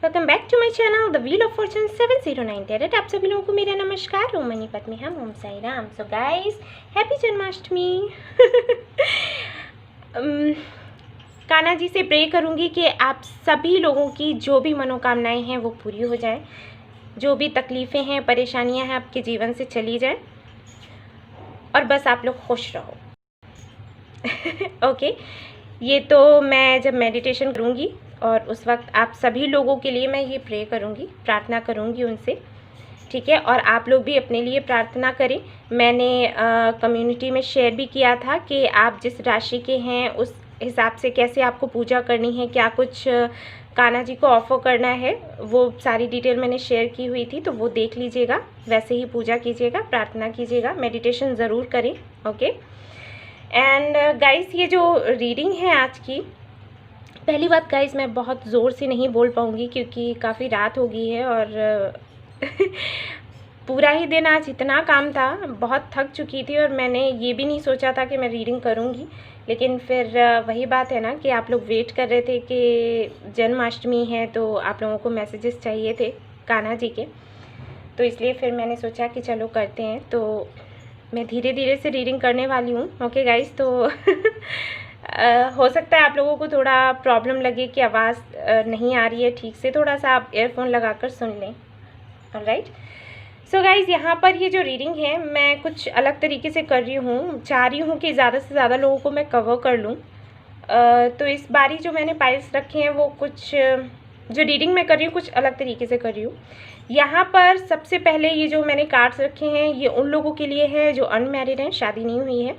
Welcome back to my channel the wheel of fortune 709 tarot. आप सभी लोगों को मेरा नमस्कार। ओम मनी पद्मी हम Om Sai Ram. So guys, happy Janmashtami. Kanha ji से प्रे करूंगी कि आप सभी लोगों की जो भी मनोकामनाएं हैं वो पूरी हो जाएं, जो भी तकलीफ़ें हैं परेशानियां हैं आपके जीवन से चली जाएं और बस आप लोग खुश रहो। ओके, ये तो मैं जब मेडिटेशन करूंगी और उस वक्त आप सभी लोगों के लिए मैं ये प्रे करूंगी, प्रार्थना करूंगी उनसे, ठीक है। और आप लोग भी अपने लिए प्रार्थना करें। मैंने कम्युनिटी में शेयर भी किया था कि आप जिस राशि के हैं उस हिसाब से कैसे आपको पूजा करनी है, क्या कुछ कान्हा जी को ऑफर करना है, वो सारी डिटेल मैंने शेयर की हुई थी, तो वो देख लीजिएगा। वैसे ही पूजा कीजिएगा, प्रार्थना कीजिएगा, मेडिटेशन ज़रूर करें। ओके एंड गाइस, ये जो रीडिंग है आज की, पहली बात गाइस मैं बहुत ज़ोर से नहीं बोल पाऊँगी क्योंकि काफ़ी रात हो गई है और पूरा ही दिन आज इतना काम था, बहुत थक चुकी थी और मैंने ये भी नहीं सोचा था कि मैं रीडिंग करूँगी। लेकिन फिर वही बात है ना कि आप लोग वेट कर रहे थे कि जन्माष्टमी है तो आप लोगों को मैसेजेस चाहिए थे कान्हा जी के, तो इसलिए फिर मैंने सोचा कि चलो करते हैं। तो मैं धीरे धीरे से रीडिंग करने वाली हूँ। ओके गाइस, तो हो सकता है आप लोगों को थोड़ा प्रॉब्लम लगे कि आवाज़ नहीं आ रही है ठीक से, थोड़ा सा आप एयरफोन लगाकर सुन लें। ऑलराइट, सो गाइस, यहाँ पर ये जो रीडिंग है मैं कुछ अलग तरीके से कर रही हूँ, चाह रही हूँ कि ज़्यादा से ज़्यादा लोगों को मैं कवर कर लूँ। तो इस बारी जो मैंने पाइल्स रखे हैं वो कुछ जो रीडिंग मैं कर रही हूँ कुछ अलग तरीके से कर रही हूँ। यहाँ पर सबसे पहले ये जो मैंने कार्ड्स रखे हैं ये उन लोगों के लिए है जो अनमैरिड हैं, शादी नहीं हुई है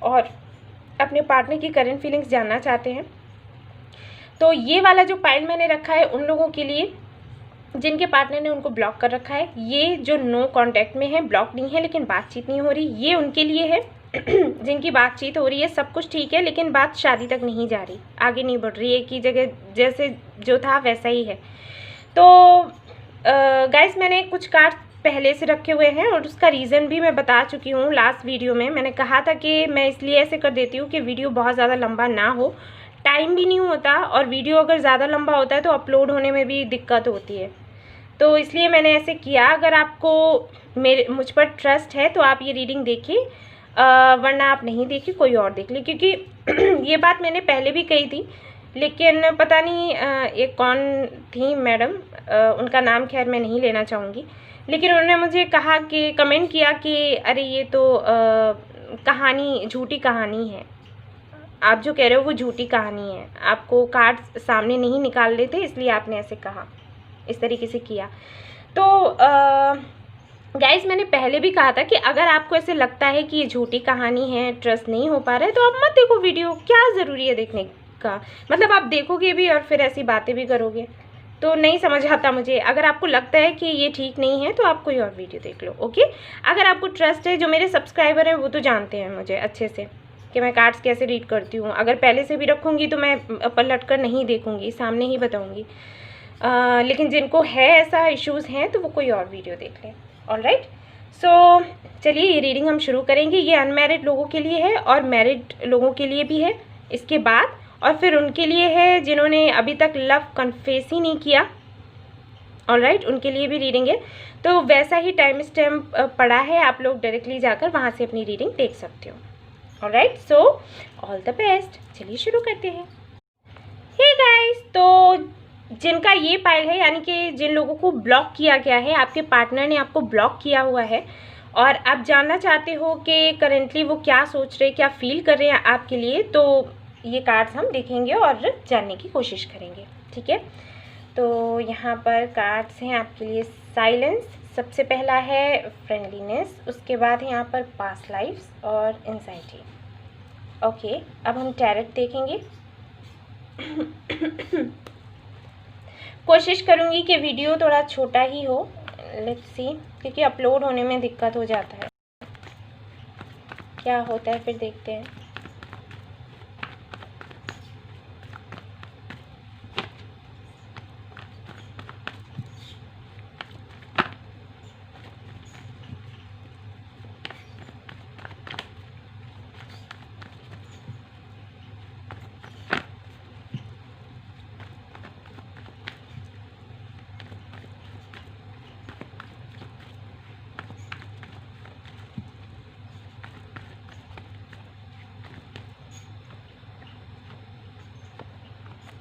और अपने पार्टनर की करंट फीलिंग्स जानना चाहते हैं। तो ये वाला जो पाइल मैंने रखा है उन लोगों के लिए जिनके पार्टनर ने उनको ब्लॉक कर रखा है। ये जो नो कांटेक्ट में है, ब्लॉक नहीं है लेकिन बातचीत नहीं हो रही, ये उनके लिए है। जिनकी बातचीत हो रही है, सब कुछ ठीक है लेकिन बात शादी तक नहीं जा रही, आगे नहीं बढ़ रही है, एक ही जगह जैसे जो था वैसा ही है। तो गाइस, मैंने कुछ कार्ड पहले से रखे हुए हैं और उसका रीज़न भी मैं बता चुकी हूँ लास्ट वीडियो में। मैंने कहा था कि मैं इसलिए ऐसे कर देती हूँ कि वीडियो बहुत ज़्यादा लंबा ना हो, टाइम भी नहीं होता और वीडियो अगर ज़्यादा लंबा होता है तो अपलोड होने में भी दिक्कत होती है, तो इसलिए मैंने ऐसे किया। अगर आपको मुझ पर ट्रस्ट है तो आप ये रीडिंग देखिए, वरना आप नहीं देखिए, कोई और देख ले, क्योंकि ये बात मैंने पहले भी कही थी लेकिन पता नहीं ये कौन थी मैडम, उनका नाम खैर मैं नहीं लेना चाहूँगी, लेकिन उन्होंने मुझे कहा कि कमेंट किया कि अरे ये तो कहानी झूठी कहानी है, आप जो कह रहे हो वो झूठी कहानी है, आपको कार्ड सामने नहीं निकाल रहे थे इसलिए आपने ऐसे कहा, इस तरीके से किया। तो गाइस, मैंने पहले भी कहा था कि अगर आपको ऐसे लगता है कि ये झूठी कहानी है, ट्रस्ट नहीं हो पा रहा है, तो आप मत देखो वीडियो, क्या ज़रूरी है देखने का, मतलब आप देखोगे भी और फिर ऐसी बातें भी करोगे तो नहीं समझ आता मुझे। अगर आपको लगता है कि ये ठीक नहीं है तो आप कोई और वीडियो देख लो। ओके, अगर आपको ट्रस्ट है, जो मेरे सब्सक्राइबर हैं वो तो जानते हैं मुझे अच्छे से कि मैं कार्ड्स कैसे रीड करती हूँ। अगर पहले से भी रखूँगी तो मैं पलट कर नहीं देखूँगी, सामने ही बताऊँगी। लेकिन जिनको है ऐसा इश्यूज़ हैं तो वो कोई और वीडियो देख लें। ऑलराइट, सो चलिए ये रीडिंग हम शुरू करेंगे। ये अनमैरिड लोगों के लिए है और मैरिड लोगों के लिए भी है इसके बाद, और फिर उनके लिए है जिन्होंने अभी तक लव कन्फेस ही नहीं किया। ऑलराइट, उनके लिए भी रीडिंग है, तो वैसा ही टाइम स्टैम्प पड़ा है, आप लोग डायरेक्टली जाकर वहाँ से अपनी रीडिंग देख सकते हो। Alright, so all the best. चलिए शुरू करते हैं। हे गाइस, तो जिनका ये पाइल है, यानी कि जिन लोगों को ब्लॉक किया गया है, आपके पार्टनर ने आपको ब्लॉक किया हुआ है और आप जानना चाहते हो कि करेंटली वो क्या सोच रहे, क्या फील कर रहे हैं आपके लिए, तो ये कार्ड्स हम देखेंगे और जानने की कोशिश करेंगे, ठीक है। तो यहाँ पर कार्ड्स हैं आपके लिए। साइलेंस सबसे पहला है, फ्रेंडलीनेस, उसके बाद है यहाँ पर पास्ट लाइफ्स और एंजाइटी। ओके, अब हम टैरेट देखेंगे। कोशिश करूँगी कि वीडियो थोड़ा छोटा ही हो, लेट्स सी, क्योंकि अपलोड होने में दिक्कत हो जाता है, क्या होता है फिर देखते हैं।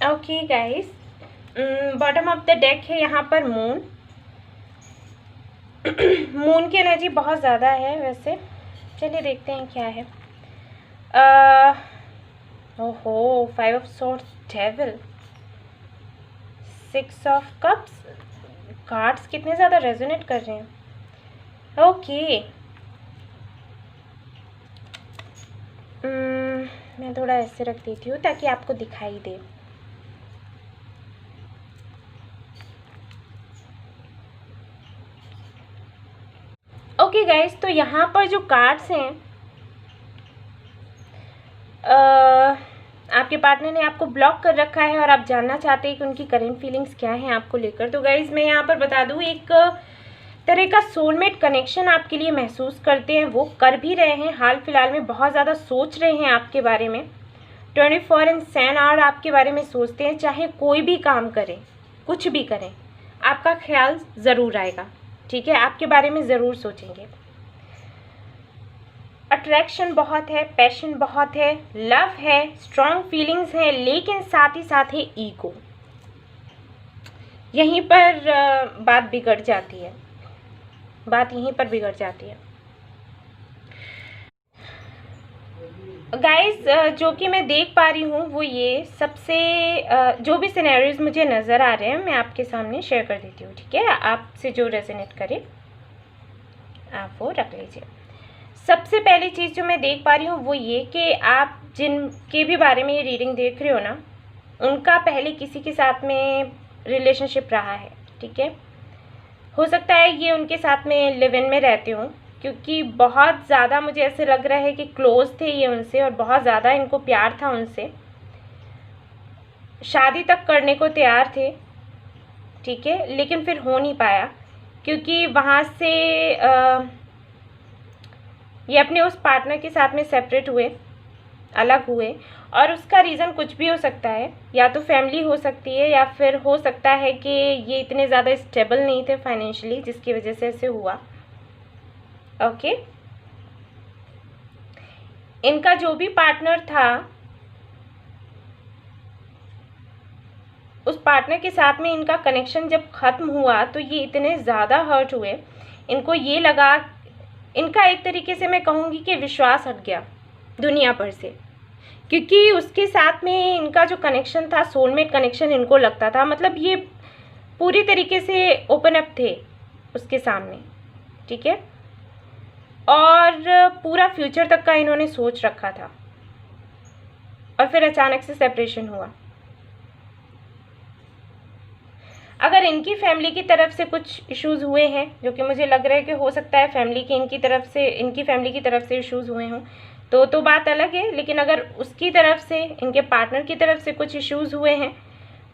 Okay guys, bottom of the deck है यहाँ पर मून। मून की एनर्जी बहुत ज़्यादा है वैसे। चलिए देखते हैं क्या है। ओहो, 5 of swords, devil, 6 of cups. Cards कितने ज़्यादा रेजोनेट कर रहे हैं। ओके, मैं थोड़ा ऐसे रख देती हूँ ताकि आपको दिखाई दे। ओके गाइस, तो यहाँ पर जो कार्ड्स हैं, आपके पार्टनर ने आपको ब्लॉक कर रखा है और आप जानना चाहते हैं कि उनकी करेंट फीलिंग्स क्या हैं आपको लेकर। तो गाइस मैं यहाँ पर बता दूँ, एक तरह का सोलमेट कनेक्शन आपके लिए महसूस करते हैं, वो कर भी रहे हैं। हाल फिलहाल में बहुत ज़्यादा सोच रहे हैं आपके बारे में। 24/7 आपके बारे में सोचते हैं। चाहे कोई भी काम करें, कुछ भी करें, आपका ख्याल ज़रूर आएगा। ठीक है, आपके बारे में ज़रूर सोचेंगे। अट्रैक्शन बहुत है, पैशन बहुत है, लव है, स्ट्रॉन्ग फीलिंग्स हैं, लेकिन साथ ही साथ है ईगो। यहीं पर बात बिगड़ जाती है, बात यहीं पर बिगड़ जाती है। गाइस जो कि मैं देख पा रही हूँ वो ये सबसे जो भी सिनेरियोज मुझे नज़र आ रहे हैं मैं आपके सामने शेयर कर देती हूँ। ठीक है, आपसे जो रेजोनेट करे आप वो रख लीजिए। सबसे पहली चीज़ जो मैं देख पा रही हूँ वो ये कि आप जिनके भी बारे में ये रीडिंग देख रहे हो ना, उनका पहले किसी के साथ में रिलेशनशिप रहा है। ठीक है, हो सकता है ये उनके साथ में लिव इन में रहते हो, क्योंकि बहुत ज़्यादा मुझे ऐसे लग रहा है कि क्लोज थे ये उनसे और बहुत ज़्यादा इनको प्यार था उनसे, शादी तक करने को तैयार थे। ठीक है, लेकिन फिर हो नहीं पाया क्योंकि वहाँ से ये अपने उस पार्टनर के साथ में सेपरेट हुए, अलग हुए। और उसका रीज़न कुछ भी हो सकता है, या तो फैमिली हो सकती है या फिर हो सकता है कि ये इतने ज़्यादा स्टेबल नहीं थे फाइनेंशियली, जिसकी वजह से ऐसे हुआ। ओके, इनका जो भी पार्टनर था उस पार्टनर के साथ में इनका कनेक्शन जब ख़त्म हुआ तो ये इतने ज़्यादा हर्ट हुए, इनको ये लगा, इनका एक तरीके से मैं कहूँगी कि विश्वास हट गया दुनिया पर से, क्योंकि उसके साथ में इनका जो कनेक्शन था, सोलमेट कनेक्शन इनको लगता था। मतलब ये पूरी तरीके से ओपन अप थे उसके सामने। ठीक है, और पूरा फ्यूचर तक का इन्होंने सोच रखा था और फिर अचानक से सेपरेशन हुआ। अगर इनकी फैमिली की तरफ से कुछ इश्यूज़ हुए हैं, जो कि मुझे लग रहा है कि हो सकता है फैमिली की इनकी फैमिली की तरफ से इश्यूज़ हुए हों, तो बात अलग है। लेकिन अगर उसकी तरफ से, इनके पार्टनर की तरफ से कुछ इश्यूज़ हुए हैं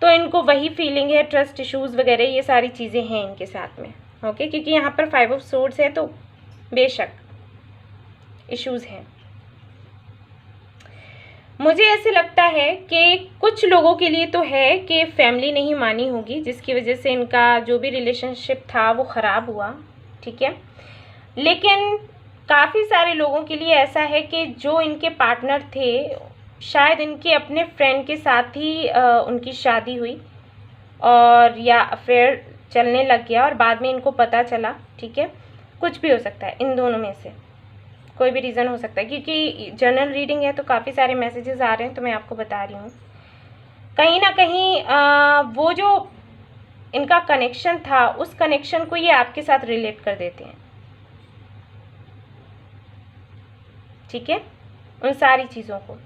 तो इनको वही फीलिंग है, ट्रस्ट इश्यूज़ वगैरह ये सारी चीज़ें हैं इनके साथ में। ओके, क्योंकि यहाँ पर 5 ऑफ सोर्ड्स है तो बेशक इश्यूज़ हैं। मुझे ऐसे लगता है कि कुछ लोगों के लिए तो है कि फैमिली नहीं मानी होगी, जिसकी वजह से इनका जो भी रिलेशनशिप था वो ख़राब हुआ। ठीक है, लेकिन काफ़ी सारे लोगों के लिए ऐसा है कि जो इनके पार्टनर थे, शायद इनके अपने फ्रेंड के साथ ही उनकी शादी हुई और या अफेयर चलने लग गया और बाद में इनको पता चला। ठीक है, कुछ भी हो सकता है, इन दोनों में से कोई भी रीज़न हो सकता है, क्योंकि जनरल रीडिंग है तो काफ़ी सारे मैसेजेस आ रहे हैं, तो मैं आपको बता रही हूँ। कहीं ना कहीं वो जो इनका कनेक्शन था, उस कनेक्शन को ये आपके साथ रिलेट कर देते हैं। ठीक है, उन सारी चीज़ों को,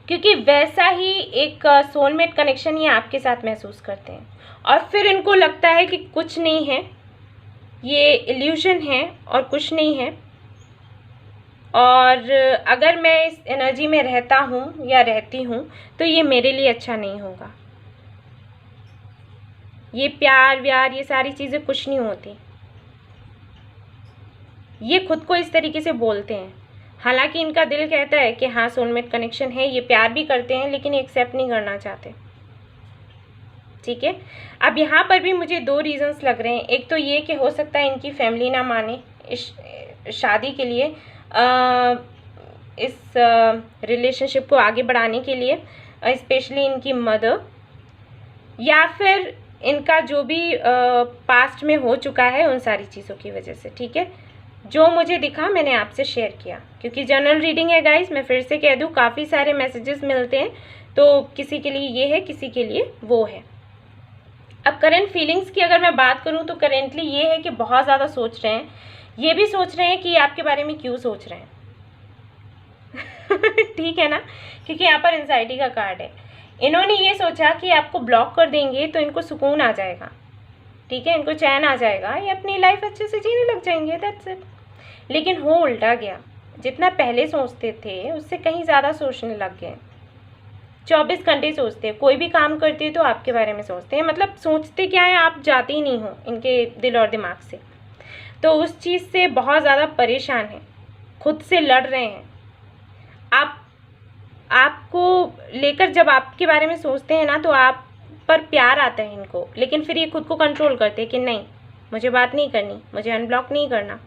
क्योंकि वैसा ही एक सोलमेट कनेक्शन ये आपके साथ महसूस करते हैं और फिर इनको लगता है कि कुछ नहीं है, ये इल्यूजन है और कुछ नहीं है, और अगर मैं इस एनर्जी में रहता हूँ या रहती हूँ तो ये मेरे लिए अच्छा नहीं होगा। ये प्यार व्यार ये सारी चीज़ें कुछ नहीं होती, ये खुद को इस तरीके से बोलते हैं। हालांकि इनका दिल कहता है कि हाँ सोलमेट कनेक्शन है, ये प्यार भी करते हैं, लेकिन एक्सेप्ट नहीं करना चाहते। ठीक है, अब यहाँ पर भी मुझे 2 रीजंस लग रहे हैं। एक तो ये कि हो सकता है इनकी फैमिली ना माने इस शादी के लिए, इस रिलेशनशिप को आगे बढ़ाने के लिए। स्पेशली इनकी मदर, या फिर इनका जो भी पास्ट में हो चुका है उन सारी चीज़ों की वजह से। ठीक है, जो मुझे दिखा मैंने आपसे शेयर किया, क्योंकि जनरल रीडिंग है गाइस, मैं फिर से कह दूँ काफ़ी सारे मैसेजेस मिलते हैं, तो किसी के लिए ये है, किसी के लिए वो है। अब करंट फीलिंग्स की अगर मैं बात करूं तो करेंटली ये है कि बहुत ज़्यादा सोच रहे हैं, ये भी सोच रहे हैं कि आपके बारे में क्यों सोच रहे हैं। ठीक है ना, क्योंकि यहाँ पर एंजाइटी का कार्ड है। इन्होंने ये सोचा कि आपको ब्लॉक कर देंगे तो इनको सुकून आ जाएगा, ठीक है, इनको चैन आ जाएगा, ये अपनी लाइफ अच्छे से जीने लग जाएंगे, दैट्स इट। लेकिन हो उल्टा गया, जितना पहले सोचते थे उससे कहीं ज़्यादा सोचने लग गए। 24 घंटे सोचते हैं, कोई भी काम करते हैं तो आपके बारे में सोचते हैं, मतलब सोचते क्या है आप जाते ही नहीं हो इनके दिल और दिमाग से, तो उस चीज़ से बहुत ज़्यादा परेशान हैं, खुद से लड़ रहे हैं। आपको लेकर जब आपके बारे में सोचते हैं ना तो आप पर प्यार आता है इनको, लेकिन फिर ये खुद को कंट्रोल करते हैं कि नहीं मुझे बात नहीं करनी, मुझे अनब्लॉक नहीं करना,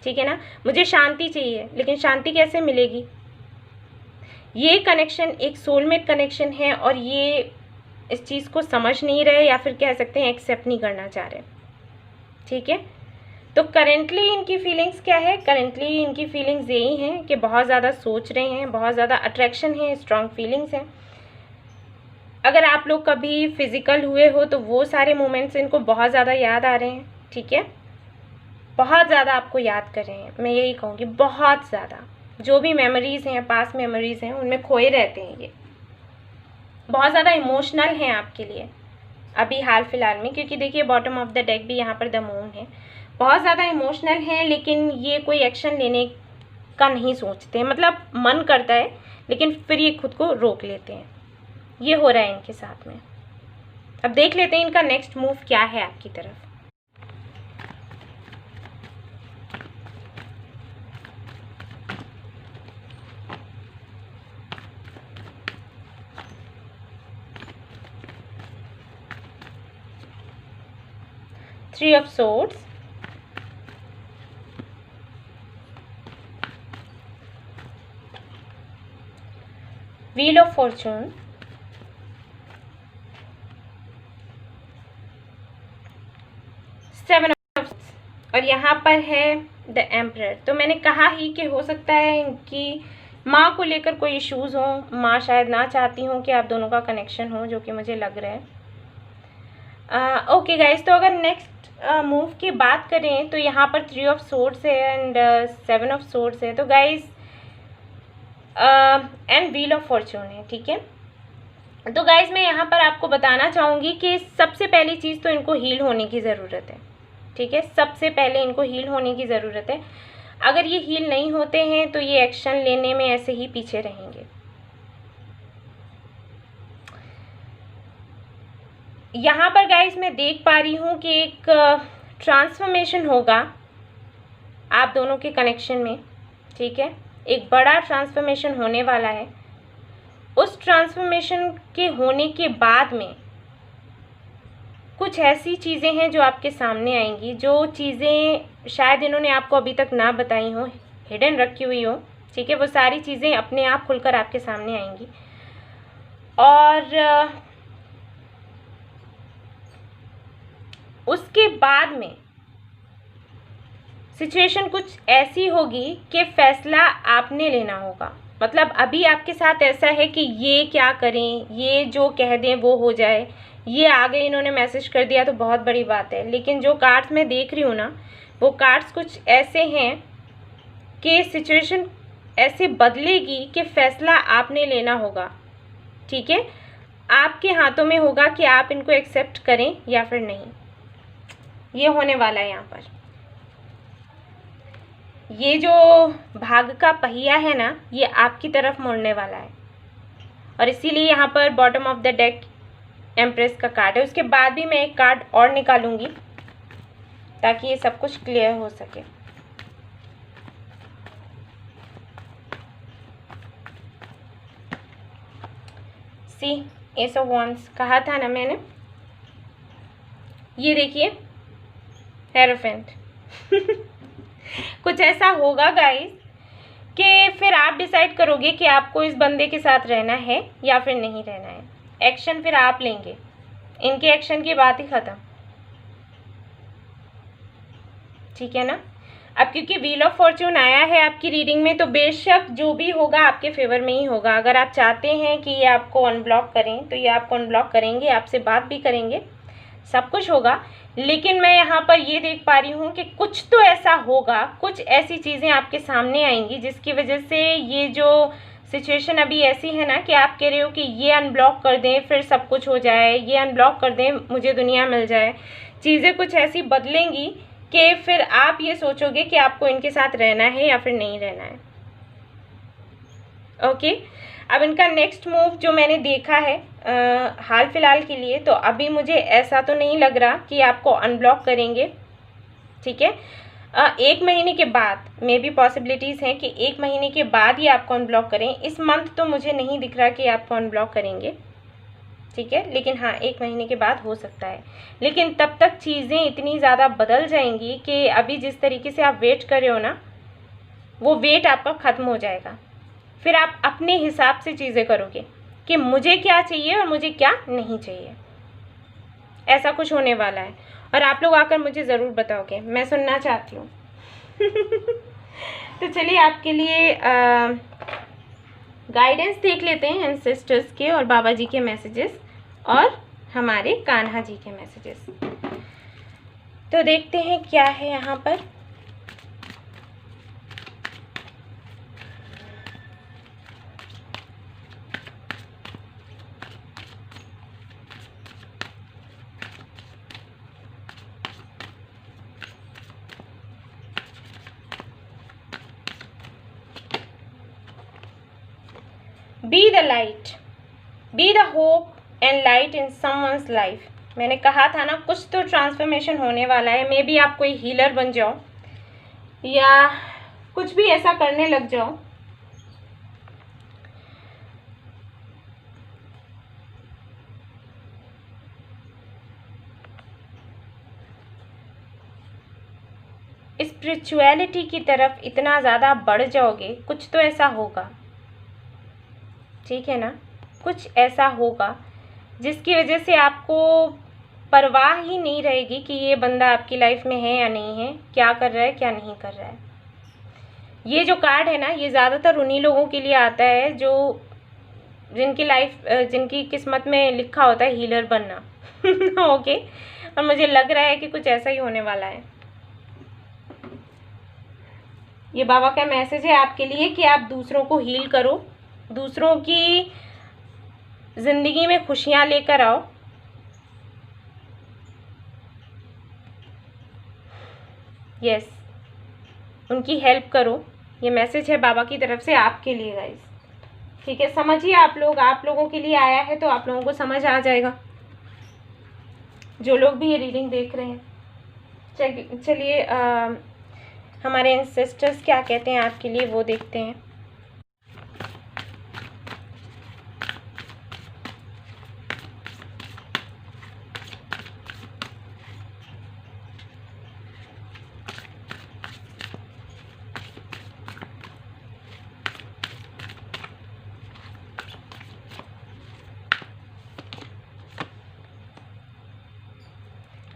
ठीक है ना, मुझे शांति चाहिए। लेकिन शांति कैसे मिलेगी? ये कनेक्शन एक सोलमेट कनेक्शन है और ये इस चीज़ को समझ नहीं रहे, या फिर कह सकते हैं एक्सेप्ट नहीं करना चाह रहे, ठीक है। तो करेंटली इनकी फीलिंग्स क्या है? करेंटली इनकी फीलिंग्स यही हैं कि बहुत ज़्यादा सोच रहे हैं, बहुत ज़्यादा अट्रैक्शन है, स्ट्रॉन्ग फीलिंग्स हैं। अगर आप लोग कभी फिज़िकल हुए हो तो वो सारे मोमेंट्स इनको बहुत ज़्यादा याद आ रहे हैं, ठीक है, बहुत ज़्यादा आपको याद कर रहे हैं, मैं यही कहूँगी, बहुत ज़्यादा। जो भी मेमोरीज़ हैं, पास्ट मेमोरीज़ हैं, उनमें खोए रहते हैं ये, बहुत ज़्यादा इमोशनल हैं आपके लिए अभी हाल फिलहाल में, क्योंकि देखिए बॉटम ऑफ द डेक भी यहाँ पर द मून है, बहुत ज़्यादा इमोशनल हैं, लेकिन ये कोई एक्शन लेने का नहीं सोचते, मतलब मन करता है लेकिन फिर ये खुद को रोक लेते हैं। ये हो रहा है इनके साथ में। अब देख लेते हैं इनका नेक्स्ट मूव क्या है आपकी तरफ। Three of Swords, Wheel of Fortune, Seven of Swords, और यहाँ पर है द एम्परर। तो मैंने कहा ही कि हो सकता है इनकी माँ को लेकर कोई इश्यूज़ हो, माँ शायद ना चाहती हूँ कि आप दोनों का कनेक्शन हो, जो कि मुझे लग रहा है। ओके गाइज, तो अगर नेक्स्ट मूव की बात करें तो यहाँ पर 3 ऑफ सोर्ड्स है एंड 7 ऑफ सोर्ड्स है, तो guys and wheel of Fortune है, ठीक है। तो गाइज मैं यहाँ पर आपको बताना चाहूँगी कि सबसे पहली चीज़ तो इनको हील होने की ज़रूरत है, ठीक है, सबसे पहले इनको हील होने की ज़रूरत है। अगर ये हील नहीं होते हैं तो ये एक्शन लेने में ऐसे ही पीछे रहेंगे। यहाँ पर गाइस मैं देख पा रही हूँ कि एक ट्रांसफॉर्मेशन होगा आप दोनों के कनेक्शन में, ठीक है, एक बड़ा ट्रांसफॉर्मेशन होने वाला है। उस ट्रांसफॉर्मेशन के होने के बाद में कुछ ऐसी चीज़ें हैं जो आपके सामने आएंगी, जो चीज़ें शायद इन्होंने आपको अभी तक ना बताई हो, हिडन रखी हुई हो, ठीक है, वो सारी चीज़ें अपने आप खुलकर आपके सामने आएंगी। और उसके बाद में सिचुएशन कुछ ऐसी होगी कि फैसला आपने लेना होगा। मतलब अभी आपके साथ ऐसा है कि ये क्या करें, ये जो कह दें वो हो जाए, ये आगे इन्होंने मैसेज कर दिया तो बहुत बड़ी बात है, लेकिन जो कार्ड्स मैं देख रही हूँ ना, वो कार्ड्स कुछ ऐसे हैं कि सिचुएशन ऐसे बदलेगी कि फैसला आपने लेना होगा, ठीक है, आपके हाथों में होगा कि आप इनको एक्सेप्ट करें या फिर नहीं। ये होने वाला है यहाँ पर। ये जो भाग का पहिया है ना, ये आपकी तरफ मुड़ने वाला है, और इसीलिए यहाँ पर bottom of the deck empress का कार्ड है। उसके बाद भी मैं एक कार्ड और निकालूंगी ताकि ये सब कुछ क्लियर हो सके। सी एस ऑफ वॉन्ड्स कहा था ना मैंने, ये देखिए हेरोफेंट। कुछ ऐसा होगा गाइस कि फिर आप डिसाइड करोगे कि आपको इस बंदे के साथ रहना है या फिर नहीं रहना है। एक्शन फिर आप लेंगे, इनके एक्शन की बात ही ख़त्म, ठीक है ना। अब क्योंकि व्हील ऑफ फॉर्च्यून आया है आपकी रीडिंग में, तो बेशक जो भी होगा आपके फेवर में ही होगा। अगर आप चाहते हैं कि ये आपको अनब्लॉक करें तो ये आपको अनब्लॉक करेंगे, आपसे बात भी करेंगे, सब कुछ होगा। लेकिन मैं यहाँ पर ये देख पा रही हूँ कि कुछ तो ऐसा होगा, कुछ ऐसी चीज़ें आपके सामने आएंगी जिसकी वजह से ये जो सिचुएशन अभी ऐसी है ना कि आप कह रहे हो कि ये अनब्लॉक कर दें फिर सब कुछ हो जाए, ये अनब्लॉक कर दें मुझे दुनिया मिल जाए। चीज़ें कुछ ऐसी बदलेंगी कि फिर आप ये सोचोगे कि आपको इनके साथ रहना है या फिर नहीं रहना है। ओके, अब इनका नेक्स्ट मूव जो मैंने देखा है हाल फिलहाल के लिए, तो अभी मुझे ऐसा तो नहीं लग रहा कि आपको अनब्लॉक करेंगे, ठीक है। 1 महीने के बाद मे भी पॉसिबिलिटीज़ हैं कि 1 महीने के बाद ही आपको अनब्लॉक करें। इस मंथ तो मुझे नहीं दिख रहा कि आपको अनब्लॉक करेंगे, ठीक है, लेकिन हाँ 1 महीने के बाद हो सकता है। लेकिन तब तक चीज़ें इतनी ज़्यादा बदल जाएंगी कि अभी जिस तरीके से आप वेट कर रहे हो ना, वो वेट आपका ख़त्म हो जाएगा। फिर आप अपने हिसाब से चीज़ें करोगे कि मुझे क्या चाहिए और मुझे क्या नहीं चाहिए। ऐसा कुछ होने वाला है और आप लोग आकर मुझे ज़रूर बताओगे, मैं सुनना चाहती हूँ। तो चलिए आपके लिए गाइडेंस देख लेते हैं एंसेस्टर्स के और बाबा जी के मैसेजेस और हमारे कान्हा जी के मैसेजेस। तो देखते हैं क्या है यहाँ पर। Be the light, be the hope and light in someone's life। मैंने कहा था ना कुछ तो ट्रांसफॉर्मेशन होने वाला है। मे बी आप कोई हीलर बन जाओ या कुछ भी ऐसा करने लग जाओ। स्पिरिचुअलिटी की तरफ इतना ज़्यादा बढ़ जाओगे, कुछ तो ऐसा होगा, ठीक है ना। कुछ ऐसा होगा जिसकी वजह से आपको परवाह ही नहीं रहेगी कि ये बंदा आपकी लाइफ में है या नहीं है, क्या कर रहा है क्या नहीं कर रहा है। ये जो कार्ड है ना, ये ज़्यादातर उन्हीं लोगों के लिए आता है जो जिनकी किस्मत में लिखा होता है हीलर बनना। ओके, और मुझे लग रहा है कि कुछ ऐसा ही होने वाला है। ये बाबा का मैसेज है आपके लिए कि आप दूसरों को हील करो, दूसरों की ज़िंदगी में खुशियाँ लेकर आओ। यस, उनकी हेल्प करो। ये मैसेज है बाबा की तरफ से आपके लिए गाइस, ठीक है। समझिए आप लोगों के लिए आया है तो आप लोगों को समझ आ जाएगा, जो लोग भी ये रीडिंग देख रहे हैं। चलिए हमारे एंसेस्टर्स क्या कहते हैं आपके लिए वो देखते हैं।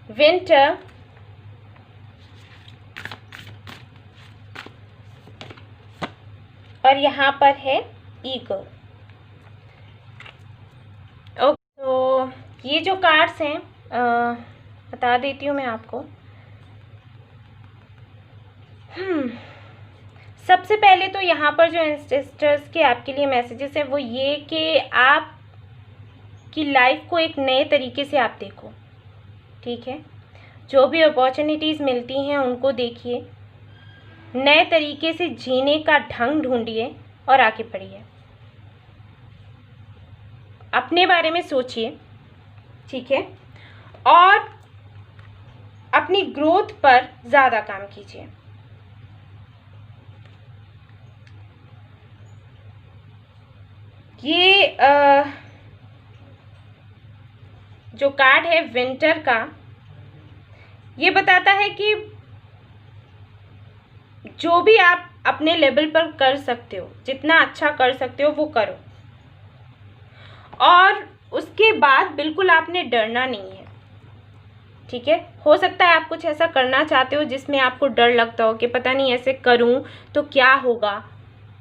विंटर, और यहाँ पर है ईगल। ओके, तो ये जो कार्ड्स हैं बता देती हूँ मैं आपको। सबसे पहले तो यहाँ पर जो एंसेस्टर्स के आपके लिए मैसेजेस हैं वो ये कि आप की लाइफ को एक नए तरीके से आप देखो, ठीक है। जो भी अपॉर्चुनिटीज़ मिलती हैं उनको देखिए, नए तरीके से जीने का ढंग ढूंढिए और आगे बढ़िए। अपने बारे में सोचिए, ठीक है, और अपनी ग्रोथ पर ज़्यादा काम कीजिए। ये जो कार्ड है विंटर का, ये बताता है कि जो भी आप अपने लेवल पर कर सकते हो, जितना अच्छा कर सकते हो वो करो। और उसके बाद बिल्कुल आपने डरना नहीं है, ठीक है। हो सकता है आप कुछ ऐसा करना चाहते हो जिसमें आपको डर लगता हो कि पता नहीं ऐसे करूं तो क्या होगा,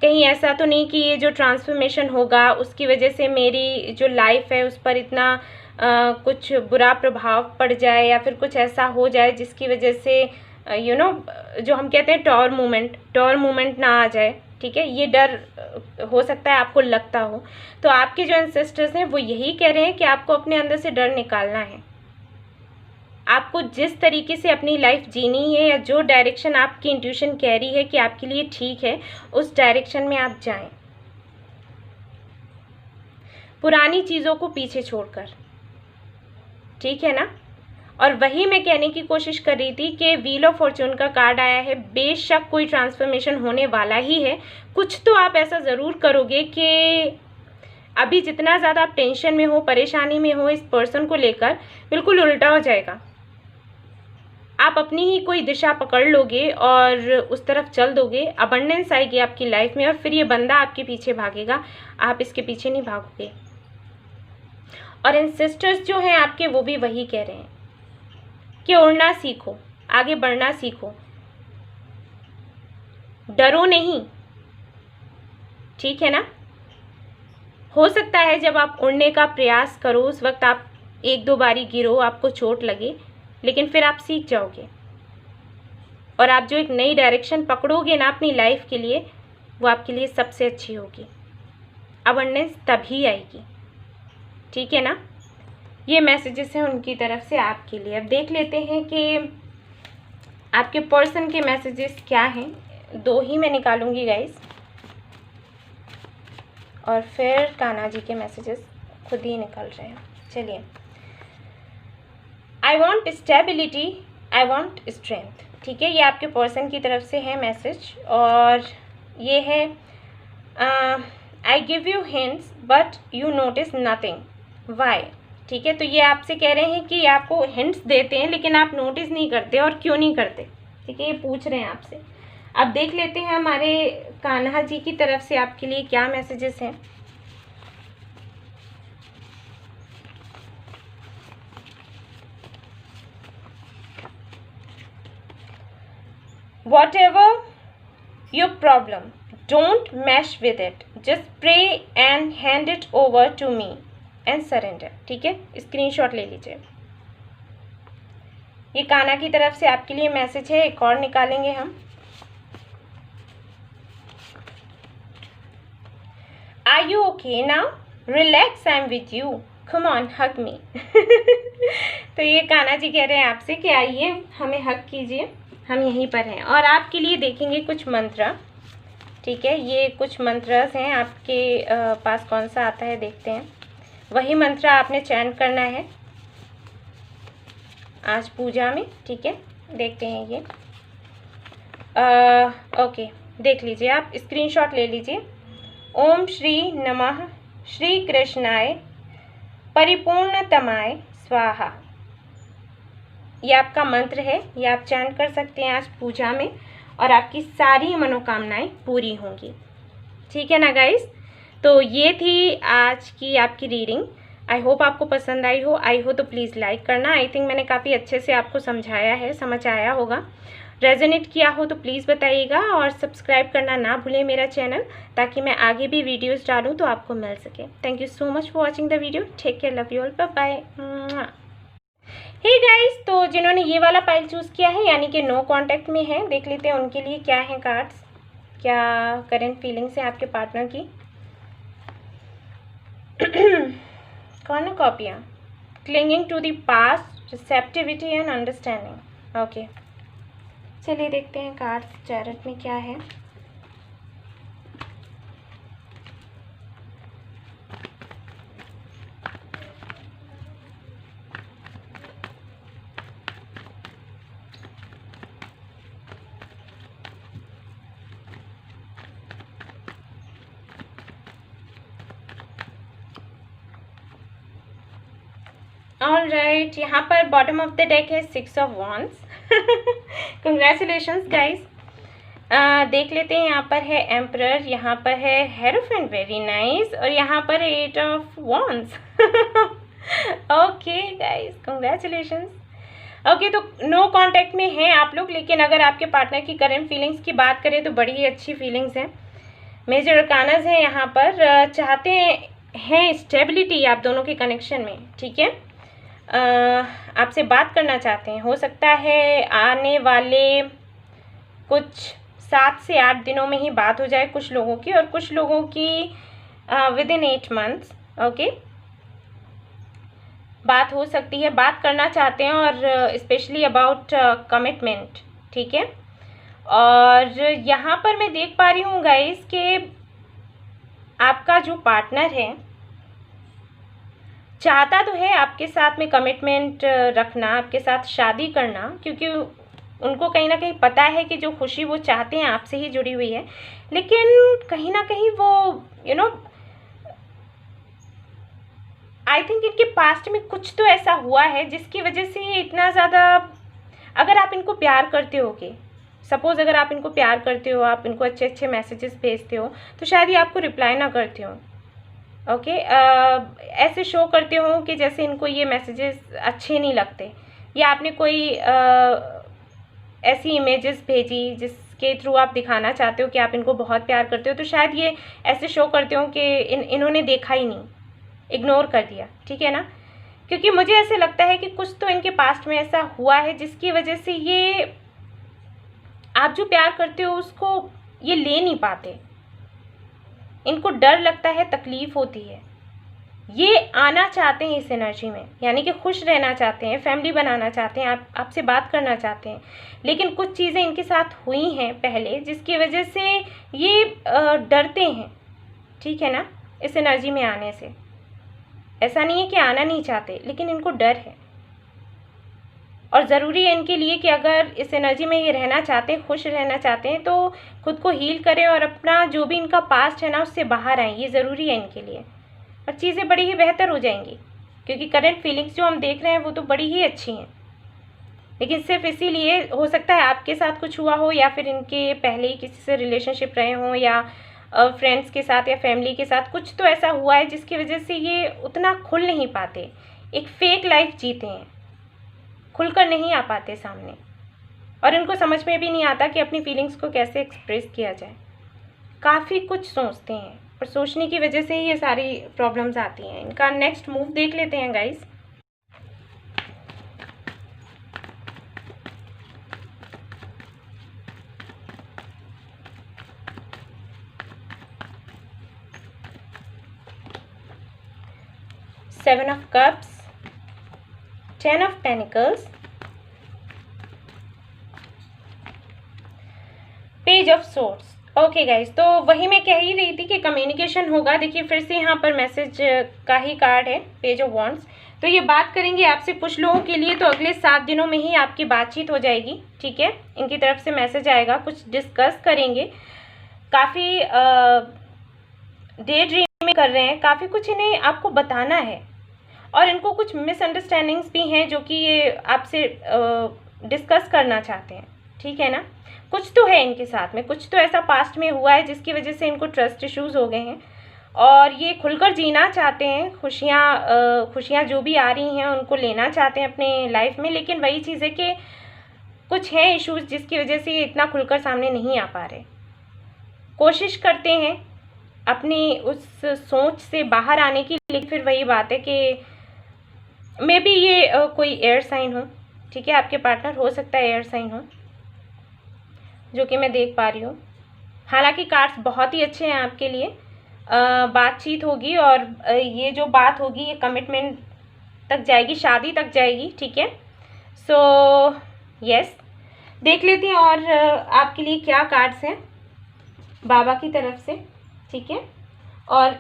कहीं ऐसा तो नहीं कि ये जो ट्रांसफॉर्मेशन होगा उसकी वजह से मेरी जो लाइफ है उस पर इतना कुछ बुरा प्रभाव पड़ जाए, या फिर कुछ ऐसा हो जाए जिसकी वजह से जो हम कहते हैं टॉर मूवमेंट ना आ जाए, ठीक है। ये डर हो सकता है आपको लगता हो। तो आपके जो एंसेस्टर्स हैं वो यही कह रहे हैं कि आपको अपने अंदर से डर निकालना है। आपको जिस तरीके से अपनी लाइफ जीनी है, या जो डायरेक्शन आपकी इंट्यूशन कह रही है कि आपके लिए ठीक है, उस डायरेक्शन में आप जाएं, पुरानी चीज़ों को पीछे छोड़कर, ठीक है ना। और वही मैं कहने की कोशिश कर रही थी कि व्हील ऑफ फॉर्चून का कार्ड आया है, बेशक कोई ट्रांसफॉर्मेशन होने वाला ही है। कुछ तो आप ऐसा ज़रूर करोगे कि अभी जितना ज़्यादा आप टेंशन में हो, परेशानी में हो इस पर्सन को लेकर, बिल्कुल उल्टा हो जाएगा। आप अपनी ही कोई दिशा पकड़ लोगे और उस तरफ चल दोगे, अबंडेंस आएगी आपकी लाइफ में, और फिर ये बंदा आपके पीछे भागेगा, आप इसके पीछे नहीं भागोगे। और एंसेस्टर्स जो हैं आपके वो भी वही कह रहे हैं कि उड़ना सीखो, आगे बढ़ना सीखो, डरो नहीं, ठीक है ना। हो सकता है जब आप उड़ने का प्रयास करो उस वक्त आप एक दो बारी गिरो, आपको चोट लगे, लेकिन फिर आप सीख जाओगे और आप जो एक नई डायरेक्शन पकड़ोगे ना अपनी लाइफ के लिए, वो आपके लिए सबसे अच्छी होगी। अबंडेंस तभी आएगी, ठीक है ना। ये मैसेजेस हैं उनकी तरफ से आपके लिए। अब देख लेते हैं कि आपके पर्सन के मैसेजेस क्या हैं। 2 ही मैं निकालूंगी गाइस, और फिर कान्हा जी के मैसेजेस खुद ही निकल रहे हैं। चलिए, I want stability, I want strength, ठीक है। ये आपके पर्सन की तरफ से है मैसेज, और ये है I give you hints but you notice nothing, why, ठीक है। तो ये आपसे कह रहे हैं कि आपको हिंट्स देते हैं लेकिन आप नोटिस नहीं करते, और क्यों नहीं करते, ठीक है, ये पूछ रहे हैं आपसे। अब देख लेते हैं हमारे कान्हा जी की तरफ से आपके लिए क्या मैसेजेस हैं। Whatever your problem, don't mesh with it. Just pray and hand it over to me and surrender, ठीक है। स्क्रीनशॉट ले लीजिए। ये कान्हा की तरफ से आपके लिए मैसेज है। एक और निकालेंगे हम। Are you okay now? Relax, I'm with you. Come on, hug me. तो ये कान्हा जी कह रहे हैं आपसे कि आइए हमें हग कीजिए, हम यहीं पर हैं। और आपके लिए देखेंगे कुछ मंत्र, ठीक है। ये कुछ मंत्रस हैं, आपके पास कौन सा आता है देखते हैं। वही मंत्र आपने चैंट करना है आज पूजा में, ठीक है। देखते हैं ये ओके, देख लीजिए आप, स्क्रीनशॉट ले लीजिए। ओम श्री नमः श्री कृष्णाय परिपूर्णतमाय स्वाहा, ये आपका मंत्र है। ये आप चैंट कर सकते हैं आज पूजा में, और आपकी सारी मनोकामनाएं पूरी होंगी, ठीक है ना गाइस। तो ये थी आज की आपकी रीडिंग। आई होप आपको पसंद आई हो। आई हो तो प्लीज़ लाइक करना। आई थिंक मैंने काफ़ी अच्छे से आपको समझाया है, समझ आया होगा। रेजोनेट किया हो तो प्लीज़ बताइएगा, और सब्सक्राइब करना ना भूलें मेरा चैनल, ताकि मैं आगे भी वीडियोस डालूं तो आपको मिल सके। Thank you so much for watching the video. Take care, love you all, bye bye. Hey guys, तो जिन्होंने ये वाला पाइल चूज़ किया है, यानी कि नो कांटेक्ट में है, देख लेते हैं उनके लिए क्या है कार्ड्स, क्या करेंट फीलिंग्स है आपके पार्टनर की। कौन है कॉपियाँ? Clinging to the past, receptivity and understanding. Okay, चलिए देखते हैं कार्ड्स चैरट में क्या है। ऑल राइट, यहाँ पर बॉटम ऑफ द डेक है 6 ऑफ वॉन्ड्स। Congratulations guys. देख लेते हैं। यहाँ पर है एम्परर, यहाँ पर है हेरोफेंट, वेरी नाइस, और यहाँ पर है 8 of wands. Okay guys, congratulations. Okay, तो नो कांटेक्ट में हैं आप लोग, लेकिन अगर आपके पार्टनर की करंट फीलिंग्स की बात करें तो बड़ी ही अच्छी फीलिंग्स हैं। मेजर अरकानास हैं यहाँ पर, चाहते हैं स्टेबिलिटी आप दोनों के कनेक्शन में, ठीक है। आपसे बात करना चाहते हैं, हो सकता है आने वाले कुछ 7 से 8 दिनों में ही बात हो जाए कुछ लोगों की, और कुछ लोगों की विद इन 8 मंथ्स। ओके, बात हो सकती है, बात करना चाहते हैं, और स्पेशली अबाउट कमिटमेंट, ठीक है। और यहाँ पर मैं देख पा रही हूँ गाइस कि आपका जो पार्टनर है चाहता तो है आपके साथ में कमिटमेंट रखना, आपके साथ शादी करना, क्योंकि उनको कहीं ना कहीं पता है कि जो खुशी वो चाहते हैं आपसे ही जुड़ी हुई है। लेकिन कहीं ना कहीं वो आई थिंक इनके पास्ट में कुछ तो ऐसा हुआ है जिसकी वजह से ये इतना ज़्यादा, अगर आप इनको प्यार करते होगे, सपोज़ अगर आप इनको प्यार करते हो, आप इनको अच्छे अच्छे मैसेजेस भेजते हो, तो शायद ये आपको रिप्लाई ना करते हो। ओके, ऐसे शो करते हो कि जैसे इनको ये मैसेजेस अच्छे नहीं लगते, या आपने कोई ऐसी इमेजेस भेजी जिसके थ्रू आप दिखाना चाहते हो कि आप इनको बहुत प्यार करते हो, तो शायद ये ऐसे शो करते हो कि इन्होंने देखा ही नहीं, इग्नोर कर दिया, ठीक है ना। क्योंकि मुझे ऐसे लगता है कि कुछ तो इनके पास्ट में ऐसा हुआ है जिसकी वजह से ये आप जो प्यार करते हो उसको ये ले नहीं पाते, इनको डर लगता है, तकलीफ होती है। ये आना चाहते हैं इस एनर्जी में, यानी कि खुश रहना चाहते हैं, फैमिली बनाना चाहते हैं, आपसे बात करना चाहते हैं, लेकिन कुछ चीज़ें इनके साथ हुई हैं पहले जिसकी वजह से ये डरते हैं, ठीक है ना, इस एनर्जी में आने से। ऐसा नहीं है कि आना नहीं चाहते, लेकिन इनको डर है, और ज़रूरी है इनके लिए कि अगर इस एनर्जी में ये रहना चाहते हैं, खुश रहना चाहते हैं, तो खुद को हील करें और अपना जो भी इनका पास्ट है ना उससे बाहर आएँ। ये ज़रूरी है इनके लिए, और चीज़ें बड़ी ही बेहतर हो जाएंगी, क्योंकि करंट फीलिंग्स जो हम देख रहे हैं वो तो बड़ी ही अच्छी हैं। लेकिन सिर्फ इसीलिए हो सकता है आपके साथ कुछ हुआ हो, या फिर इनके पहले ही किसी से रिलेशनशिप रहे हों, या फ्रेंड्स के साथ या फैमिली के साथ कुछ तो ऐसा हुआ है जिसकी वजह से ये उतना खुल नहीं पाते, एक फेक लाइफ जीते हैं, खुलकर नहीं आ पाते सामने, और इनको समझ में भी नहीं आता कि अपनी फीलिंग्स को कैसे एक्सप्रेस किया जाए। काफ़ी कुछ सोचते हैं, और सोचने की वजह से ही ये सारी प्रॉब्लम्स आती हैं। इनका नेक्स्ट मूव देख लेते हैं guys. Seven of cups, 10 of pentacles, page of swords. Okay guys, तो वही मैं कह ही रही थी कि कम्युनिकेशन होगा। देखिए फिर से यहाँ पर मैसेज का ही कार्ड है, पेज ऑफ वॉन्ड्स। तो ये बात करेंगे आपसे कुछ लोगों के लिए, तो अगले 7 दिनों में ही आपकी बातचीत हो जाएगी, ठीक है। इनकी तरफ से मैसेज आएगा, कुछ डिस्कस करेंगे, काफ़ी डे ड्रीमिंग कर रहे हैं, काफ़ी कुछ इन्हें आपको बताना है, और इनको कुछ मिसअंडरस्टैंडिंग्स भी हैं जो कि ये आपसे डिस्कस करना चाहते हैं, ठीक है ना। कुछ तो है इनके साथ में, कुछ तो ऐसा पास्ट में हुआ है जिसकी वजह से इनको ट्रस्ट इश्यूज़ हो गए हैं, और ये खुलकर जीना चाहते हैं, खुशियाँ जो भी आ रही हैं उनको लेना चाहते हैं अपने लाइफ में। लेकिन वही चीज़ है कि कुछ है इश्यूज़ जिसकी वजह से ये इतना खुलकर सामने नहीं आ पा रहे। कोशिश करते हैं अपनी उस सोच से बाहर आने की, लेकिन फिर वही बात है कि मे बी ये कोई एयर साइन हो, ठीक है, आपके पार्टनर हो सकता है एयर साइन हो, जो कि मैं देख पा रही हूँ। हालांकि कार्ड्स बहुत ही अच्छे हैं आपके लिए, बातचीत होगी, और ये जो बात होगी ये कमिटमेंट तक जाएगी, शादी तक जाएगी, ठीक है। सो यस, देख लेते हैं और आपके लिए क्या कार्ड्स हैं बाबा की तरफ से, ठीक है, और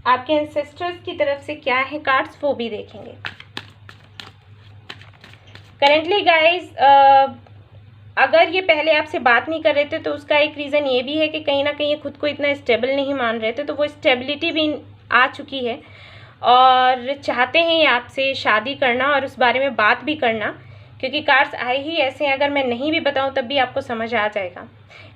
आपके एंसेस्टर्स की तरफ से क्या है कार्ड्स वो भी देखेंगे। करेंटली गाइज, अगर ये पहले आपसे बात नहीं कर रहे थे तो उसका एक रीज़न ये भी है कि कहीं ना कहीं ये खुद को इतना स्टेबल नहीं मान रहे थे, तो वो स्टेबिलिटी भी आ चुकी है, और चाहते हैं ये आपसे शादी करना और उस बारे में बात भी करना, क्योंकि कार्ड्स आए ही ऐसे हैं, अगर मैं नहीं भी बताऊं तब भी आपको समझ आ जाएगा।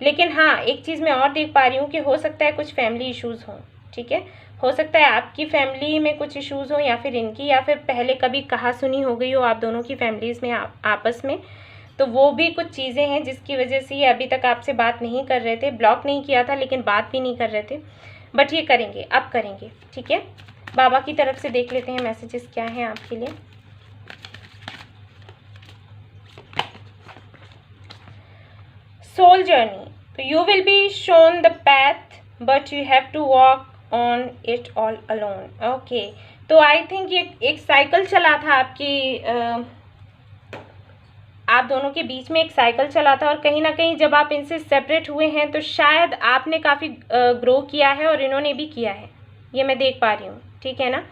लेकिन हाँ, एक चीज़ मैं और देख पा रही हूँ कि हो सकता है कुछ फैमिली इश्यूज़ हों, ठीक है। हो सकता है आपकी फैमिली में कुछ इश्यूज़ हों या फिर इनकी, या फिर पहले कभी कहा सुनी हो गई हो आप दोनों की फैमिलीज़ में आपस में। तो वो भी कुछ चीज़ें हैं जिसकी वजह से ये अभी तक आपसे बात नहीं कर रहे थे। ब्लॉक नहीं किया था लेकिन बात भी नहीं कर रहे थे, बट ये करेंगे, अब करेंगे, ठीक है। बाबा की तरफ से देख लेते हैं मैसेजेस क्या हैं आपके लिए। सोल जर्नी, तो you will be shown the path but you have to walk on it all alone. Okay, तो आई थिंक ये एक साइकिल चला था आपकी आप दोनों के बीच में, एक साइकिल चला था, और कहीं ना कहीं जब आप इनसे सेपरेट हुए हैं तो शायद आपने काफ़ी ग्रो किया है और इन्होंने भी किया है, ये मैं देख पा रही हूँ, ठीक है ना।